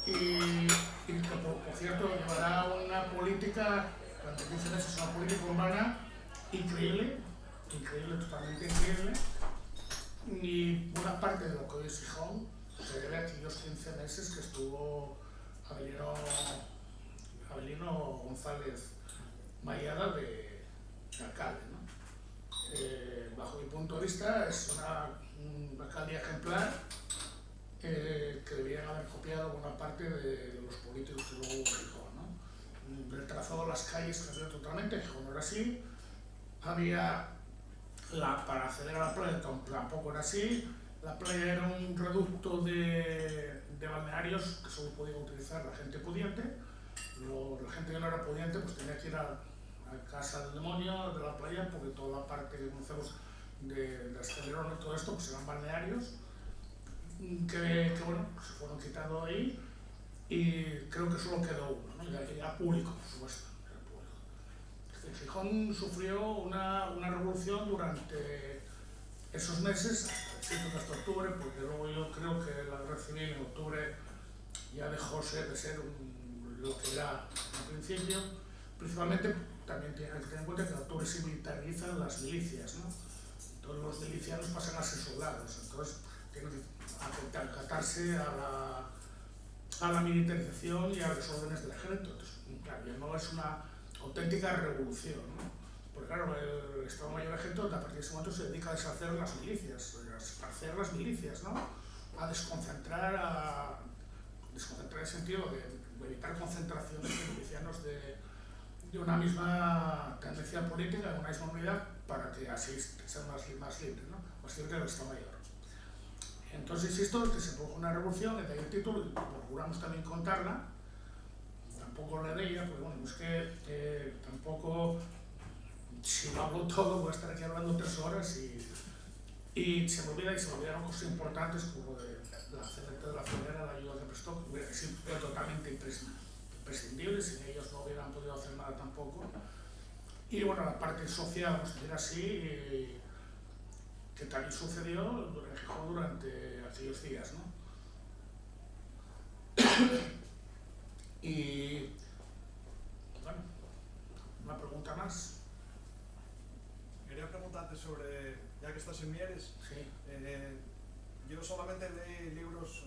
y que por cierto llevará una política, cuando dicen eso, es una política urbana increíble, totalmente increíble, y buena parte de lo que hoy es Gijón se debe a aquellos 15 meses que estuvo Avelino González Mayada de alcalde, ¿no? Bajo mi punto de vista es una alcaldía ejemplar que deberían haber copiado buena parte de los políticos que luego hubo en Gijón, ¿no? El trazado de las calles cambió totalmente, Gijón no era así, para acceder a la playa tampoco era así, la playa era un reducto de balnearios que solo podía utilizar la gente pudiente, la gente que no era pudiente pues tenía que ir a casa del demonio de la playa, porque toda la parte que conocemos de Escalerón y todo esto pues eran balnearios que bueno, se fueron quitando ahí, y creo que solo quedó uno, ¿no? Y era público, por supuesto, era público. Gijón sufrió una revolución durante esos meses, hasta octubre, porque luego yo creo que la guerra civil en octubre ya dejó de ser lo que era al principio. Principalmente también hay que tener en cuenta que en octubre se militarizan las milicias, ¿no? Todos los milicianos pasan a ser soldados, entonces tienen que acatarse a la militarización y a las órdenes del ejército. Entonces, claro, ya no es una auténtica revolución, ¿no? Porque claro, el Estado Mayor Ejército a partir de ese momento se dedica a deshacer las milicias, a esparcer las milicias, ¿no? A desconcentrar en el sentido de evitar concentraciones de milicianos de una misma tendencia política, de una misma unidad, para que así sean más libres, ¿no? Más libres del Estado Mayor. Entonces, insisto, que se produjo una revolución, que de ahí el título, y procuramos también contarla. Tampoco la de ella, porque bueno, es que tampoco, si lo hablo todo, voy a estar aquí hablando 3 horas y se me olvidaron cosas importantes como de la CNT de la Frontera, la ayuda que prestó, que hubiera sido totalmente imprescindible, sin ellos no hubieran podido hacer nada tampoco. Y bueno, la parte social, vamos a decir así, que también sucedió en Gijón durante aquellos días, ¿no? Y bueno, una pregunta más. Quería preguntarte sobre, ya que estás en Mieres, Sí. yo solamente leí libros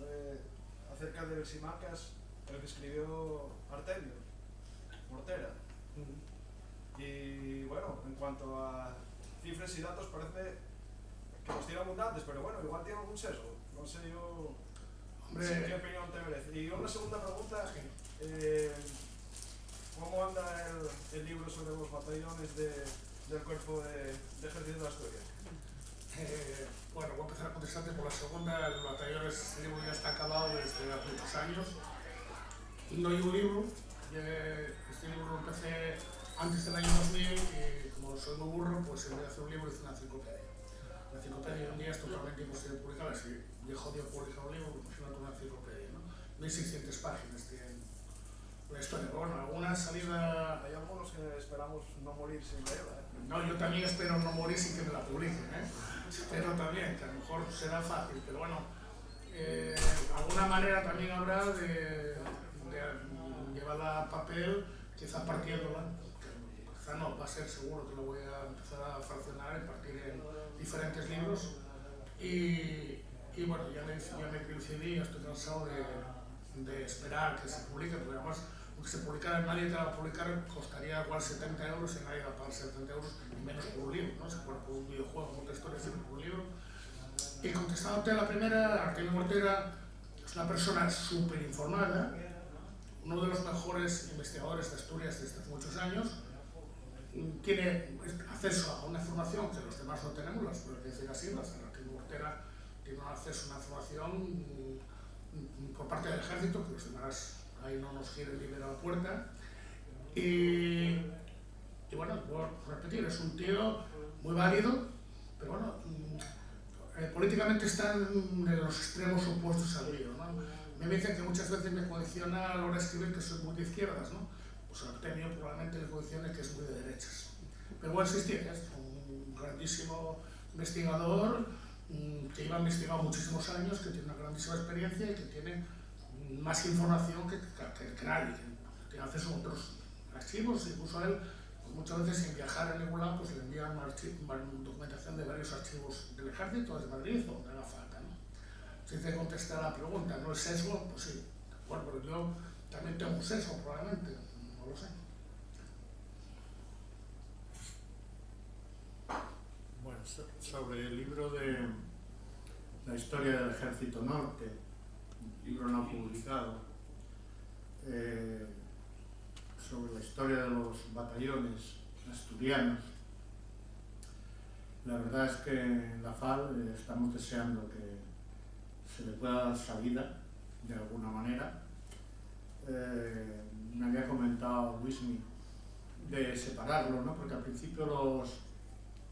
acerca de Simacas, el que escribió Artemio Mortera. Y bueno, en cuanto a cifras y datos parece que los tiene abundantes, pero bueno, igual tiene algún sesgo. No sé yo qué opinión te merece. Y una segunda pregunta, ¿cómo anda el libro sobre los batallones del Cuerpo de Ejército de Asturias? Bueno, voy a empezar a contestarte por la segunda. El batallón, este libro ya está acabado desde hace muchos años. No hay un libro. Este libro lo empecé antes del año 2000 y como soy muy burro, pues en vez de hacer un libro hice una enciclopedia. La enciclopedia hoy en día es totalmente imposible publicarla. Si yo jodido publicar un libro, pues imagínate una enciclopedia, ¿no? 1600 páginas tiene la historia. Pero bueno, alguna salida... Hay algunos que esperamos no morir sin leerla. No, yo también espero no morir sin que me la publiquen, ¿eh? Espero también, que a lo mejor será fácil, pero bueno, alguna manera también habrá de llevarla a papel, quizá partiéndola, quizá no, va a ser seguro que lo voy a empezar a fraccionar y partir en diferentes libros. Y bueno, ya me decidí, estoy cansado de esperar que se publique, porque además, aunque se publicara, nadie te va a publicar, costaría igual 70 euros y nadie va a pagar 70 euros y menos por un libro, ¿no? Se puede por un videojuego, por otra historia, siempre por un libro. Y contestándote a la primera, Artemio Mortera es una persona súper informada, uno de los mejores investigadores de Asturias desde hace muchos años, tiene acceso a una información que los demás no tenemos, las puedo decir así, Artemio Mortera tiene acceso a una información por parte del ejército, que los demás ahí no nos quieren liberar la puerta. Y bueno, vuelvo a repetir, es un tío muy válido, pero bueno, políticamente están en los extremos opuestos al mío, ¿no? Me dicen que muchas veces me condiciona a la hora de escribir que soy muy de izquierdas, ¿no? Pues Artemio probablemente le condicione que es muy de derechas. Pero bueno, existía, es un grandísimo investigador que lleva investigado muchísimos años, que tiene una grandísima experiencia y que tiene más información que nadie, que tiene acceso a otros archivos, incluso a él, pues muchas veces sin viajar a ningún lado, pues le envían documentación de varios archivos del ejército, de Madrid o donde haga falta, ¿no? Si te contesta la pregunta, ¿no es sesgo? Pues sí, bueno, pero yo también tengo un sesgo probablemente, no lo sé. Bueno, sobre el libro de la historia del Ejército Norte, libro no publicado, sobre la historia de los batallones asturianos, la verdad es que en la FAL estamos deseando que se le pueda dar salida de alguna manera. Me había comentado Luismi de separarlo, ¿no? Porque al principio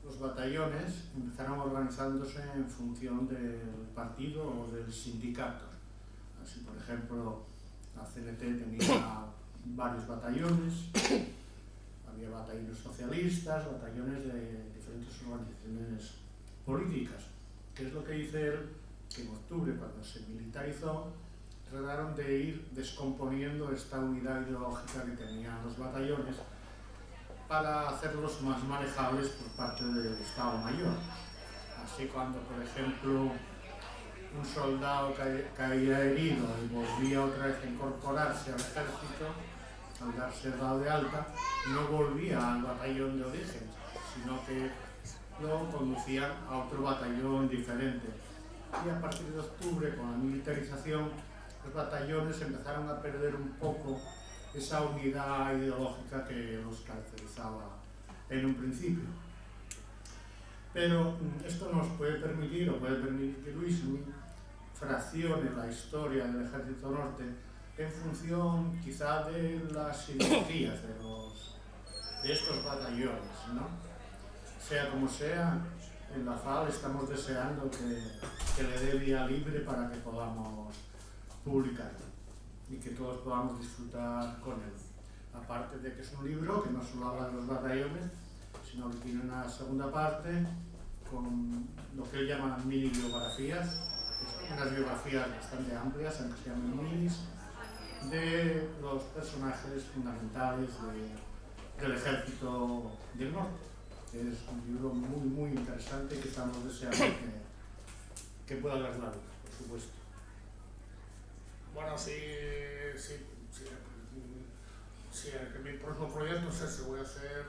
los batallones empezaron organizándose en función del partido o del sindicato. Así, por ejemplo, la CNT tenía varios batallones, había batallones socialistas, batallones de diferentes organizaciones políticas. ¿Qué es lo que dice él? Que en octubre, cuando se militarizó, trataron de ir descomponiendo esta unidad ideológica que tenían los batallones para hacerlos más manejables por parte del Estado Mayor. Así, cuando, por ejemplo, un soldado caía herido y volvía otra vez a incorporarse al ejército, al darse dado de alta, no volvía al batallón de origen, sino que lo conducían a otro batallón diferente. Y a partir de octubre, con la militarización, los batallones empezaron a perder un poco esa unidad ideológica que los caracterizaba en un principio. Pero esto nos puede permitir, o puede permitir que Luismi fraccione la historia del Ejército Norte en función quizá de las ideologías de estos batallones, ¿no? Sea como sea, en la FAL estamos deseando que le dé vía libre para que podamos publicarlo y que todos podamos disfrutar con él. Aparte de que es un libro que no solo habla de los batallones, sino que tiene una segunda parte con lo que él llama mini biografías, que son unas biografías bastante amplias, aunque se llaman minis, de los personajes fundamentales del Ejército del Norte. Es un libro muy, muy interesante que estamos deseando que pueda ver la luz, por supuesto. Bueno, sí, mi próximo proyecto es ese, voy a hacer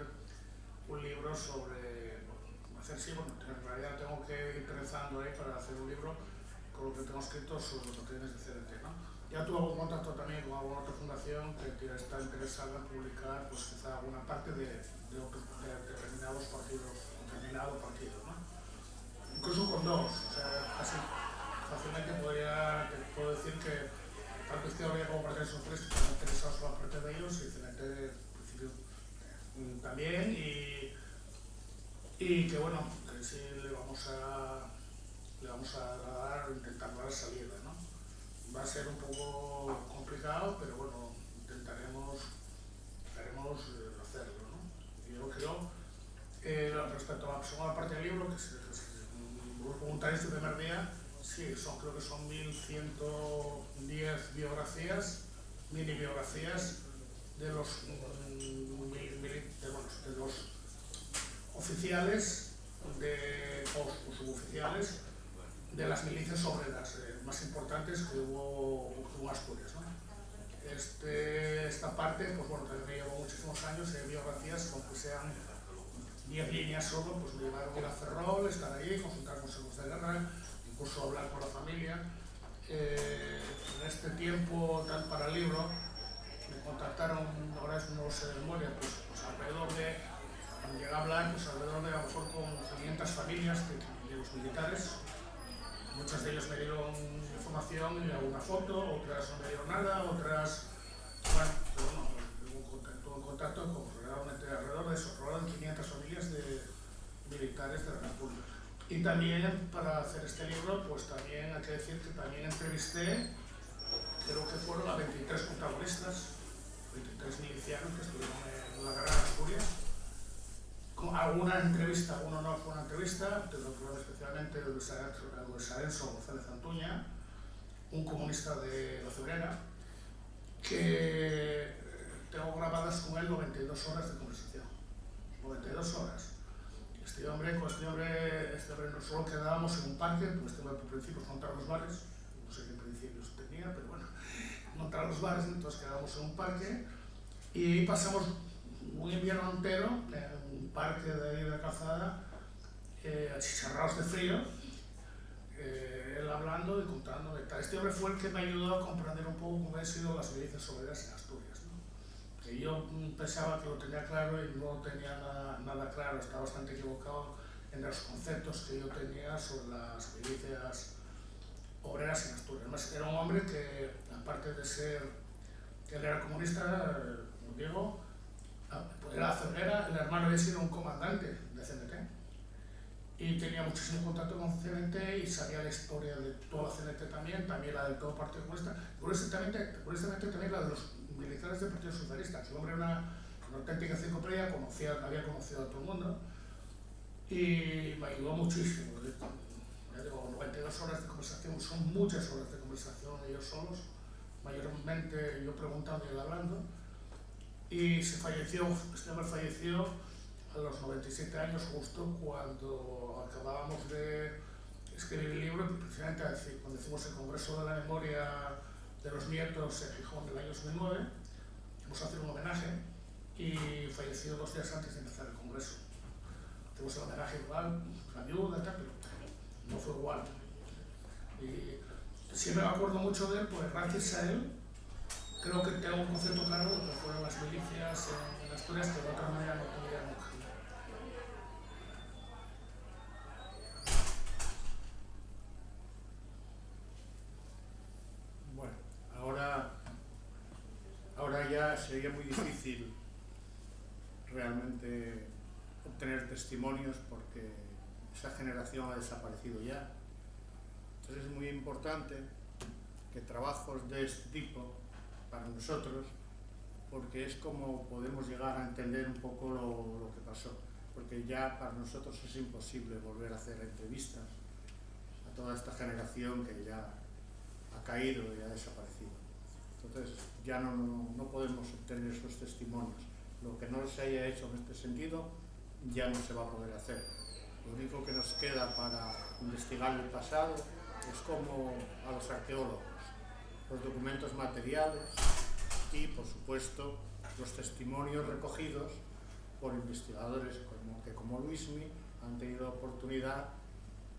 un libro sobre, en realidad tengo que ir pensando ahí para hacer un libro con lo que tengo escrito sobre los batallones de CNT, ¿no? Ya tuve algún contacto también con alguna otra fundación que está interesada en publicar, pues quizá alguna parte de determinados partidos, ¿no? Incluso con dos, o sea, así fácilmente te puedo decir que tanto Izquierda como Partido Socialista están interesados en la parte de ellos y CNT en principio también, y que bueno, que sí le vamos a dar, intentar dar salida, ¿no? Va a ser un poco complicado, pero bueno, intentaremos hacerlo, ¿no? Yo creo, respecto a la segunda parte del libro, que vos preguntáis el primer día, sí, creo que son 1110 biografías, mini biografías de los oficiales o suboficiales de las milicias obreras más importantes que hubo en Asturias, ¿no? Esta parte, pues bueno, también me llevó muchísimos años de biografías, aunque sean 10 líneas solo, pues me llevaron a ir a Ferrol, estar ahí, consultar consejos de guerra, incluso hablar con la familia. En este tiempo tan para el libro, me contactaron, ahora es no sé de memoria, pues alrededor de, llegué a hablar, pues alrededor de a lo mejor con 500 familias de los militares. Muchos de ellos me dieron información y alguna foto, otras no me dieron nada, otras, bueno, pero no, estuve en contacto con realmente alrededor de eso, probablemente 500 familias de militares de la República. Y también para hacer este libro, pues también hay que decir que también entrevisté, creo que fueron a 23 protagonistas, 23 milicianos que estuvieron en la guerra de Asturias. Con alguna entrevista, alguno no fue una entrevista, te lo recuerdo especialmente de Luis Arenso González Antuña, un comunista de la Cebrera, que tengo grabadas con él 92 horas de conversación. 92 horas. Este hombre no solo quedábamos en un parque, pues tengo por principios montar los bares, no sé qué principios tenía, pero bueno, montar los bares, entonces quedábamos en un parque y pasamos un invierno entero en un parque de ahí de la Calzada, achicharrados de frío, él hablando y contando de tal. Este hombre fue el que me ayudó a comprender un poco cómo han sido las milicias obreras en Asturias, ¿no? Que yo pensaba que lo tenía claro y no tenía nada claro, estaba bastante equivocado en los conceptos que yo tenía sobre las milicias obreras en Asturias. Además, era un hombre que, aparte de ser que él era comunista, como digo, era el hermano había sido un comandante de CNT y tenía muchísimo contacto con CNT y sabía la historia de toda la CNT también la del todo Partido Comunista, curiosamente también la de los militares del Partido Socialista, que el hombre era una auténtica enciclopedia, había conocido a todo el mundo y me ayudó muchísimo. Ya digo, 92 horas de conversación, son muchas horas de conversación ellos solos, mayormente yo preguntando y él hablando. Y este hombre falleció a los 97 años, justo cuando acabábamos de escribir el libro, precisamente cuando hicimos el Congreso de la Memoria de los Nietos en Gijón del año 2009, íbamos a hacer un homenaje y falleció 2 días antes de empezar el Congreso. Hicimos el homenaje igual, la viuda y tal, pero no fue igual. Y siempre me acuerdo mucho de él, pues gracias a él creo que tengo un concepto claro de lo que fueron las milicias en Asturias que de otra manera no podía nunca. Bueno, ahora ya sería muy difícil realmente obtener testimonios porque esa generación ha desaparecido ya. Entonces es muy importante que trabajos de este tipo para nosotros, porque es como podemos llegar a entender un poco lo que pasó, porque ya para nosotros es imposible volver a hacer entrevistas a toda esta generación que ya ha caído y ha desaparecido. Entonces ya no podemos obtener esos testimonios. Lo que no se haya hecho en este sentido ya no se va a poder hacer. Lo único que nos queda para investigar el pasado es como a los arqueólogos, los documentos materiales y, por supuesto, los testimonios recogidos por investigadores como Luismi han tenido la oportunidad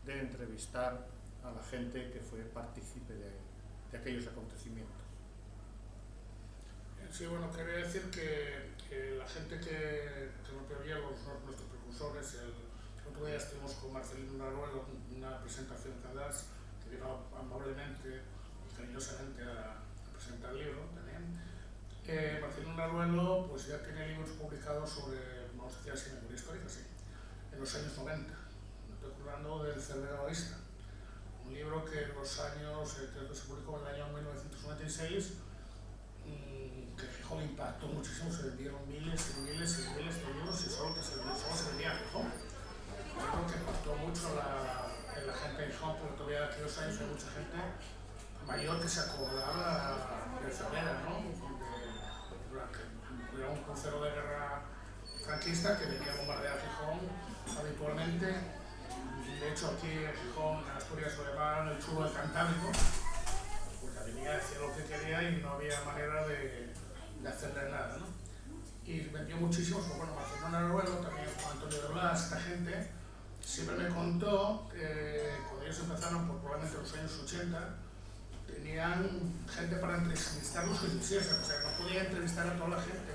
de entrevistar a la gente que fue partícipe de aquellos acontecimientos. Sí, bueno, quería decir que la gente que rompió bien nuestros precursores, el otro día estuvimos con Marcelino Naruelo en una presentación que das, que vino amablemente y cariñosamente a presentar el libro también. Marcelino Naruelo pues ya tiene libros publicados sobre, vamos a decir así, memoria histórica, sí, en los años 90. Estoy hablando del Cerbero Egoísta, un libro que en los años, creo que se publicó en el año 1996, que Gijón impactó muchísimo, se vendieron miles y miles y miles de libros y solo se vendía en Gijón. Creo que impactó mucho en la gente de Gijón, porque todavía en aquellos años hay mucha gente mayor que se acordaba de Cervera, ¿no? Era un crucero de guerra franquista que venía a bombardear Gijón habitualmente. De hecho, aquí en Gijón, en Asturias, lo llamaban el chulo del Cantábrico, porque venía a decir lo que quería y no había manera de hacerle nada, ¿no? Y vendió muchísimo, pues bueno, Marcelino Naruelo, también Juan Antonio de Blas, esta gente, siempre me contó que cuando ellos empezaron, por probablemente los años 80, tenían gente para entrevistarlos que quisiesen, o sea, no podía entrevistar a toda la gente.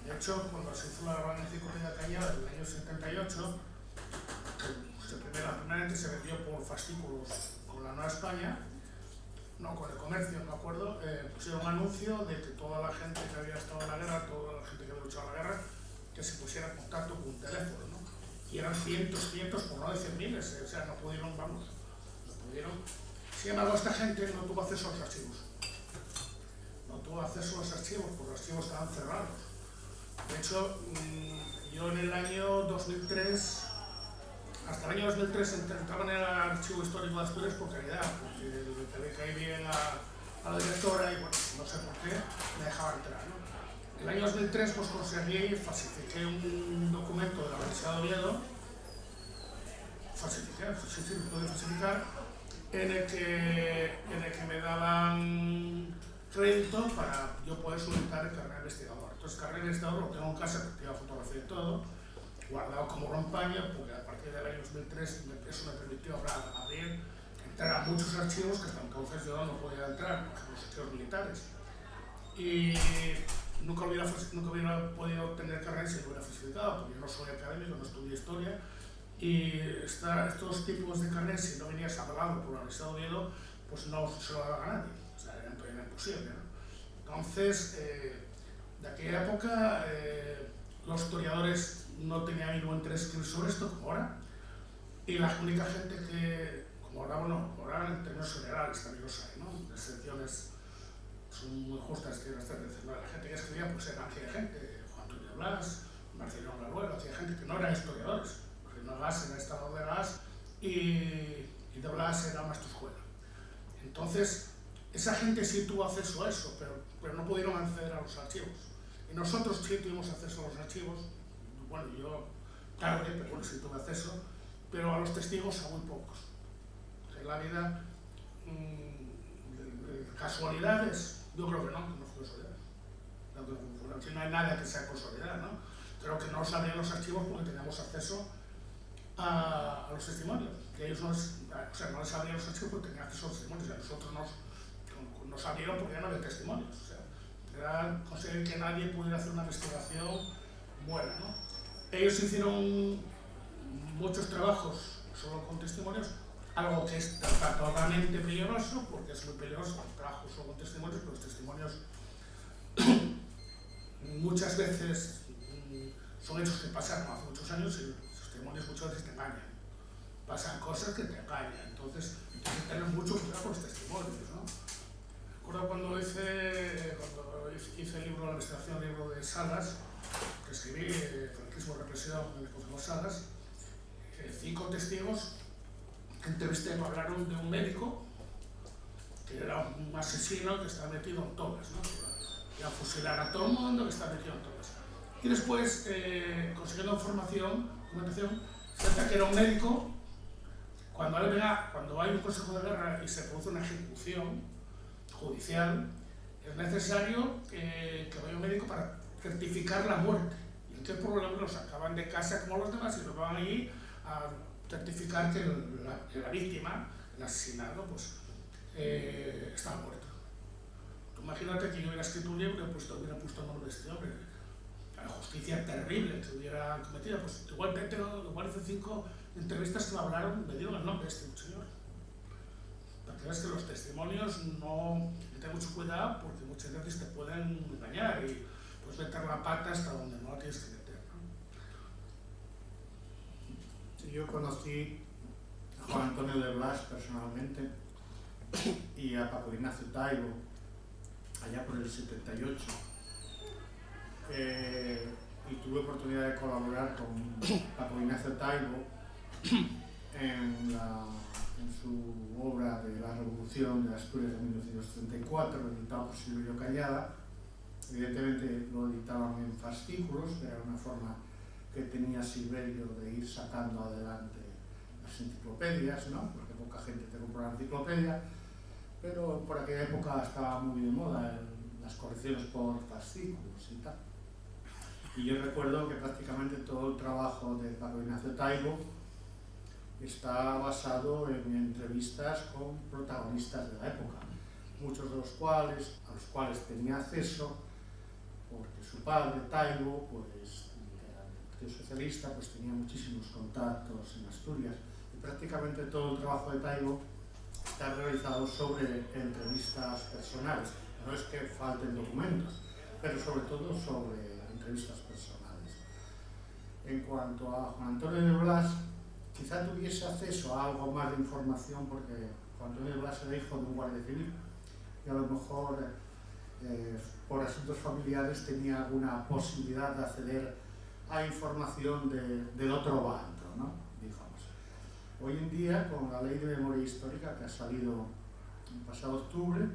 De hecho, cuando se hizo la gran enciclopedia Cañada en el año 78, pues la primera se vendió por fascículos con la Nueva España, no, con el Comercio, no me acuerdo, pusieron un anuncio de que toda la gente que había estado en la guerra, toda la gente que había luchado en la guerra, que se pusiera en contacto con un teléfono, ¿no? y eran cientos, por no decir miles, o sea, no pudieron, vamos, no pudieron. Sin embargo, esta gente no tuvo acceso a los archivos. No tuvo acceso a los archivos, porque los archivos estaban cerrados. De hecho, yo en el año 2003, hasta el año 2003 entraba en el Archivo Histórico de Asturias por caridad, porque le caí bien a la directora y bueno, no sé por qué, me dejaba entrar, ¿no? En el año 2003 pues conseguí, falsifiqué un documento de la Universidad de Oviedo, pude falsificar, en el que me daban crédito para yo poder solicitar el carnet de investigador. Entonces el carnet de investigador lo tengo en casa, porque tengo fotografía y todo, guardado como rompaña, porque a partir del año 2003 eso me permitió entrar a muchos archivos que hasta entonces yo no podía entrar, por ejemplo los archivos militares. Y nunca hubiera podido obtener carnet si lo hubiera falsificado, porque yo no soy académico, no estudié historia, y estos tipos de carnet, si no venías avalado por la Universidad de Oviedo, pues no se lo daba a nadie, o sea, era imposible, ¿no? Entonces, de aquella época, los historiadores no tenían ningún interés escribir sobre esto, como ahora, y la única gente que, como ahora en términos generales también los hay, ¿no? Las excepciones son muy justas, quiero decir, ¿no? La gente que escribía pues era aquella gente, Juan Antonio Blas, Marcelino Laruelo, aquella gente que no eran historiadores, porque no Blas era estado de Blas y de Blas era maestro escuela. Entonces, esa gente sí tuvo acceso a eso, pero no pudieron acceder a los archivos. Y nosotros sí tuvimos acceso a los archivos, bueno, yo tarde, pero bueno, sí tuve acceso, pero a los testigos a muy pocos. En la vida, casualidades, yo creo que no fue casualidad. No hay nada que sea casualidad, ¿no? Creo que no sabían los archivos porque teníamos acceso a los testimonios. Que ellos no les abrían los archivos porque tenían acceso a los testimonios. Y a nosotros nos abrieron porque ya no había testimonios. O sea, era conseguir que nadie pudiera hacer una investigación buena, ¿no? Ellos hicieron muchos trabajos solo con testimonios, algo que es totalmente peligroso, porque es muy peligroso el trabajo solo con testimonios, pero los testimonios muchas veces son hechos que pasaron hace muchos años y los testimonios muchas veces te engañan. Pasan cosas que te engañan, entonces tener mucho cuidado con los testimonios, ¿no? Recuerdo cuando hice el libro, la investigación, el libro de Salas, que escribí, Franquismo y Represión, en el Consejo Salas, 5 testigos que entrevisté me hablaron de un médico que era un asesino que estaba metido en todas, ¿no? Que iba a fusilar a todo el mundo, que estaba metido en todas. Y después, consiguiendo documentación, se trata que era un médico. Cuando hay un consejo de guerra y se produce una ejecución judicial, es necesario que vaya un médico para certificar la muerte. Y entonces, por ejemplo, los sacaban de casa como los demás y los van allí a certificar que la víctima, el asesinado, pues está muerto. Tú imagínate que yo hubiera escrito un libro y hubiera puesto el nombre de este hombre. La justicia terrible que hubiera cometido, pues igual hice 5 entrevistas que me dieron el nombre de este señor. Para que veas que los testimonios no ten mucho cuidado porque muchas veces te pueden engañar y puedes meter la pata hasta donde no la tienes que meter, ¿no? Yo conocí a Juan Antonio de Blas personalmente y a Paco Ignacio Taibo allá por el 78. Y tuve oportunidad de colaborar con Paco Ignacio Taibo en su obra de la Revolución de Asturias de 1934, editado por Silverio Callada. Evidentemente lo editaban en fascículos, era una forma que tenía Silverio de ir sacando adelante las enciclopedias, ¿no? Porque poca gente te compra una enciclopedia, pero por aquella época estaba muy de moda las correcciones por fascículos y tal. Y yo recuerdo que prácticamente todo el trabajo de Paco Ignacio Taibo está basado en entrevistas con protagonistas de la época, muchos de los cuales, a los cuales tenía acceso, porque su padre, Taibo, pues, que era el Partido Socialista, pues tenía muchísimos contactos en Asturias. Y prácticamente todo el trabajo de Taibo está realizado sobre entrevistas personales. No es que falten documentos, pero sobre todo sobre entrevistas personales. En cuanto a Juan Antonio de Blas, quizá tuviese acceso a algo más de información porque Juan Antonio de Blas era hijo de un guardia civil y a lo mejor por asuntos familiares tenía alguna posibilidad de acceder a información del otro bando, ¿no? Digamos. Hoy en día, con la ley de memoria histórica que ha salido el pasado octubre,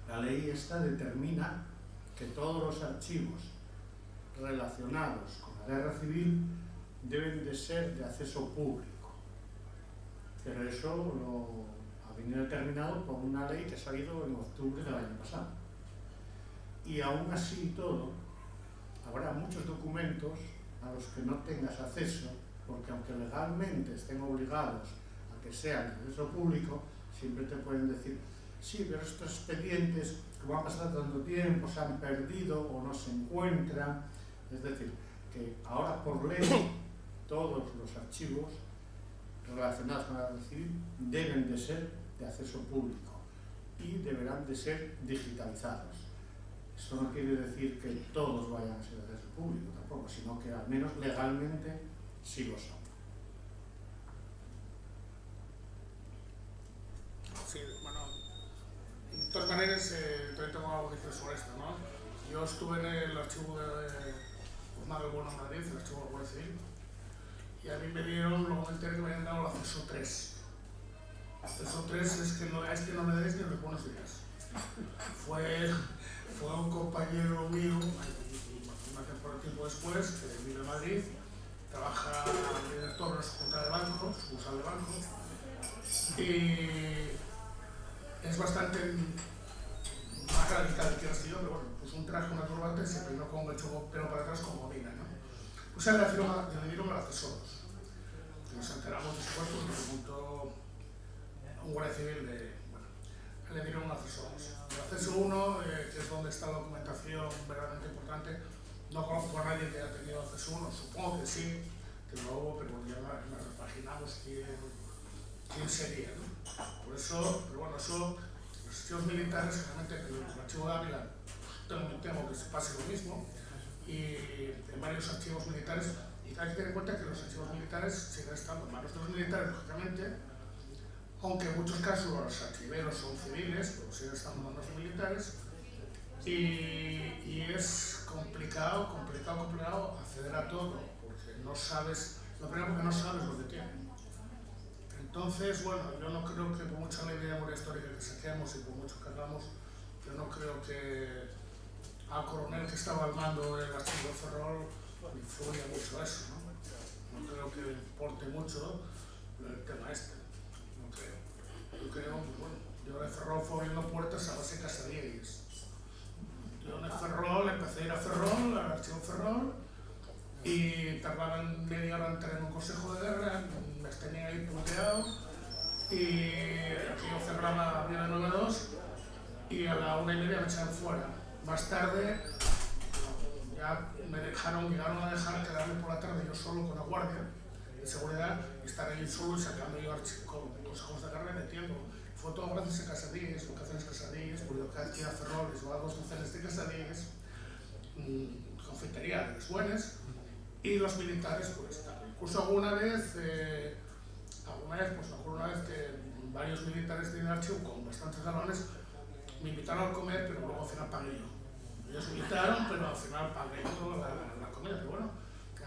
la ley esta determina que todos los archivos relacionados con la guerra civil deben de ser de acceso público. Pero eso lo ha venido determinado por una ley que ha salido en octubre del año pasado. Y aún así y todo, habrá muchos documentos a los que no tengas acceso, porque aunque legalmente estén obligados a que sean de acceso público, siempre te pueden decir, sí, pero estos expedientes, como han pasado tanto tiempo, se han perdido o no se encuentran. Es decir, que ahora por ley todos los archivos relacionados con la guerra civil deben de ser de acceso público y deberán de ser digitalizados. Eso no quiere decir que todos vayan a ser de acceso público tampoco, sino que al menos legalmente sí lo son. Sí, bueno, de todas maneras, también tengo algo que decir sobre esto, ¿no? Yo estuve en el archivo de Guzmán del Bueno en Madrid, el archivo de la Guardia Civil, y a mí me dieron, luego me enteré que me habían dado el acceso 3. El acceso 3 es que no me deis ni los buenos días. Fue un compañero mío, un tiempo después, que vive en Madrid, trabaja de director de la sucursal de banco, y es bastante más radical que yo, pero bueno, pues un traje, una corbata y se peinó con el pelo para atrás con gomina, ¿no? Pues a él le dieron el acceso 2. Nos enteramos después porque me preguntó un guardia civil le dieron un acceso 2. El acceso 1, que es donde está la documentación verdaderamente importante, no conozco a nadie que haya tenido acceso 1, supongo que sí, que lo hubo, pero ya nos imaginamos quién sería, ¿no? Por eso, pero bueno, eso, los archivos militares, realmente el archivo de Ávila, temo que se pase lo mismo, y en varios archivos militares, y hay que tener en cuenta que los archivos militares siguen estando en manos de los militares, lógicamente, aunque en muchos casos los archiveros son civiles, pero siguen estando en manos de militares, y es complicado acceder a todo, porque no sabes, lo primero porque no sabes lo que tienen. Entonces, bueno, yo no creo que por mucha ley de memoria histórica que saquemos y por mucho que hagamos, yo no creo que al coronel que estaba al mando del archivo de Ferrol influya mucho eso, ¿no? No creo que le importe mucho el tema este, no creo. Yo creo, pues bueno, yo de Ferrol fui abriendo puertas a base de casadillas. Yo en el Ferrol empecé a ir a Ferrol, al archivo Ferrol, y tardaban media hora en entrar en un consejo de guerra, me tenía ahí punteado, y aquello cerraba a las 9:02 y a la 1:30 me echaron fuera. Más tarde ya llegaron a dejar quedarme por la tarde yo solo con la guardia de seguridad y estar ahí solo y sacando yo consejos de guerra metiendo. Fue todo gracias a Casadillas, locaciones Casadillas, porque cada vez que iba a Ferroles o a dos funciones de Casadillas, confitería de las buenas, y los militares pues tal. Incluso alguna vez, pues me acuerdo una vez que varios militares de archivo con bastantes galones me invitaron a comer, pero luego al final pagué yo. Ellos me invitaron, pero al final pagué yo la comida. Pero bueno,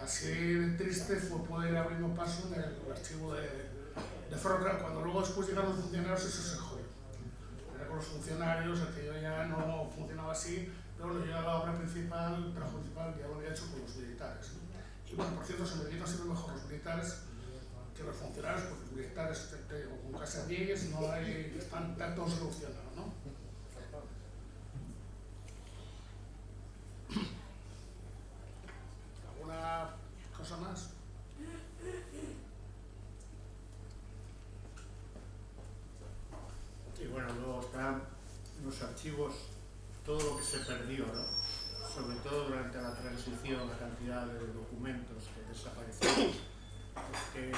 así de triste fue poder abrir un paso en el archivo de Ferrocarril. Cuando luego después llegaron los funcionarios, eso se jodió. Era con los funcionarios, aquello ya no funcionaba así, pero bueno, yo la obra principal, el trabajo principal, ya lo había hecho con los militares, ¿no? Y bueno, por cierto, se me dedican siempre mejor los militares que los funcionarios, porque los militares o con Casadillas no hay, están todos solucionados, ¿no? ¿Alguna cosa más? Y bueno, luego están los archivos, todo lo que se perdió, ¿no? Sobre todo durante la transición, la cantidad de documentos que desaparecieron. Que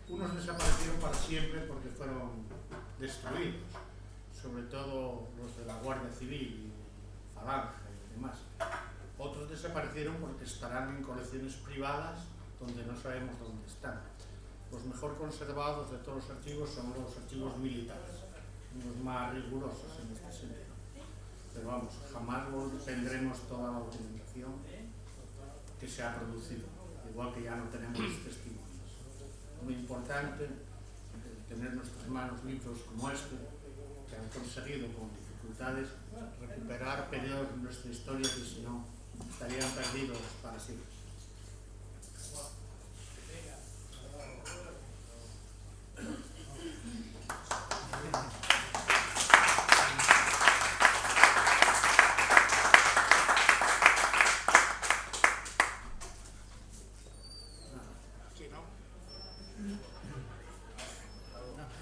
unos desaparecieron para siempre porque fueron destruidos, sobre todo los de la Guardia Civil, Falange y demás. Otros desaparecieron porque estarán en colecciones privadas donde no sabemos dónde están. Los mejor conservados de todos los archivos son los archivos militares, los más rigurosos en este sentido. Pero vamos, jamás tendremos toda la documentación que se ha producido, igual que ya no tenemos testimonios. Muy importante tener en nuestras manos libros como este, que han conseguido con dificultades recuperar periodos de nuestra historia que si no estarían perdidos para siempre.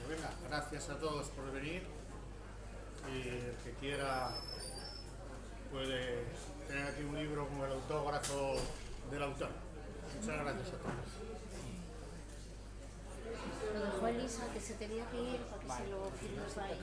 Venga, gracias a todos por venir y el que quiera puede tener aquí un libro con el autógrafo del autor. Muchas gracias a todos. Lo dejó Elisa, que se tenía que ir para que se lo firmes ahí.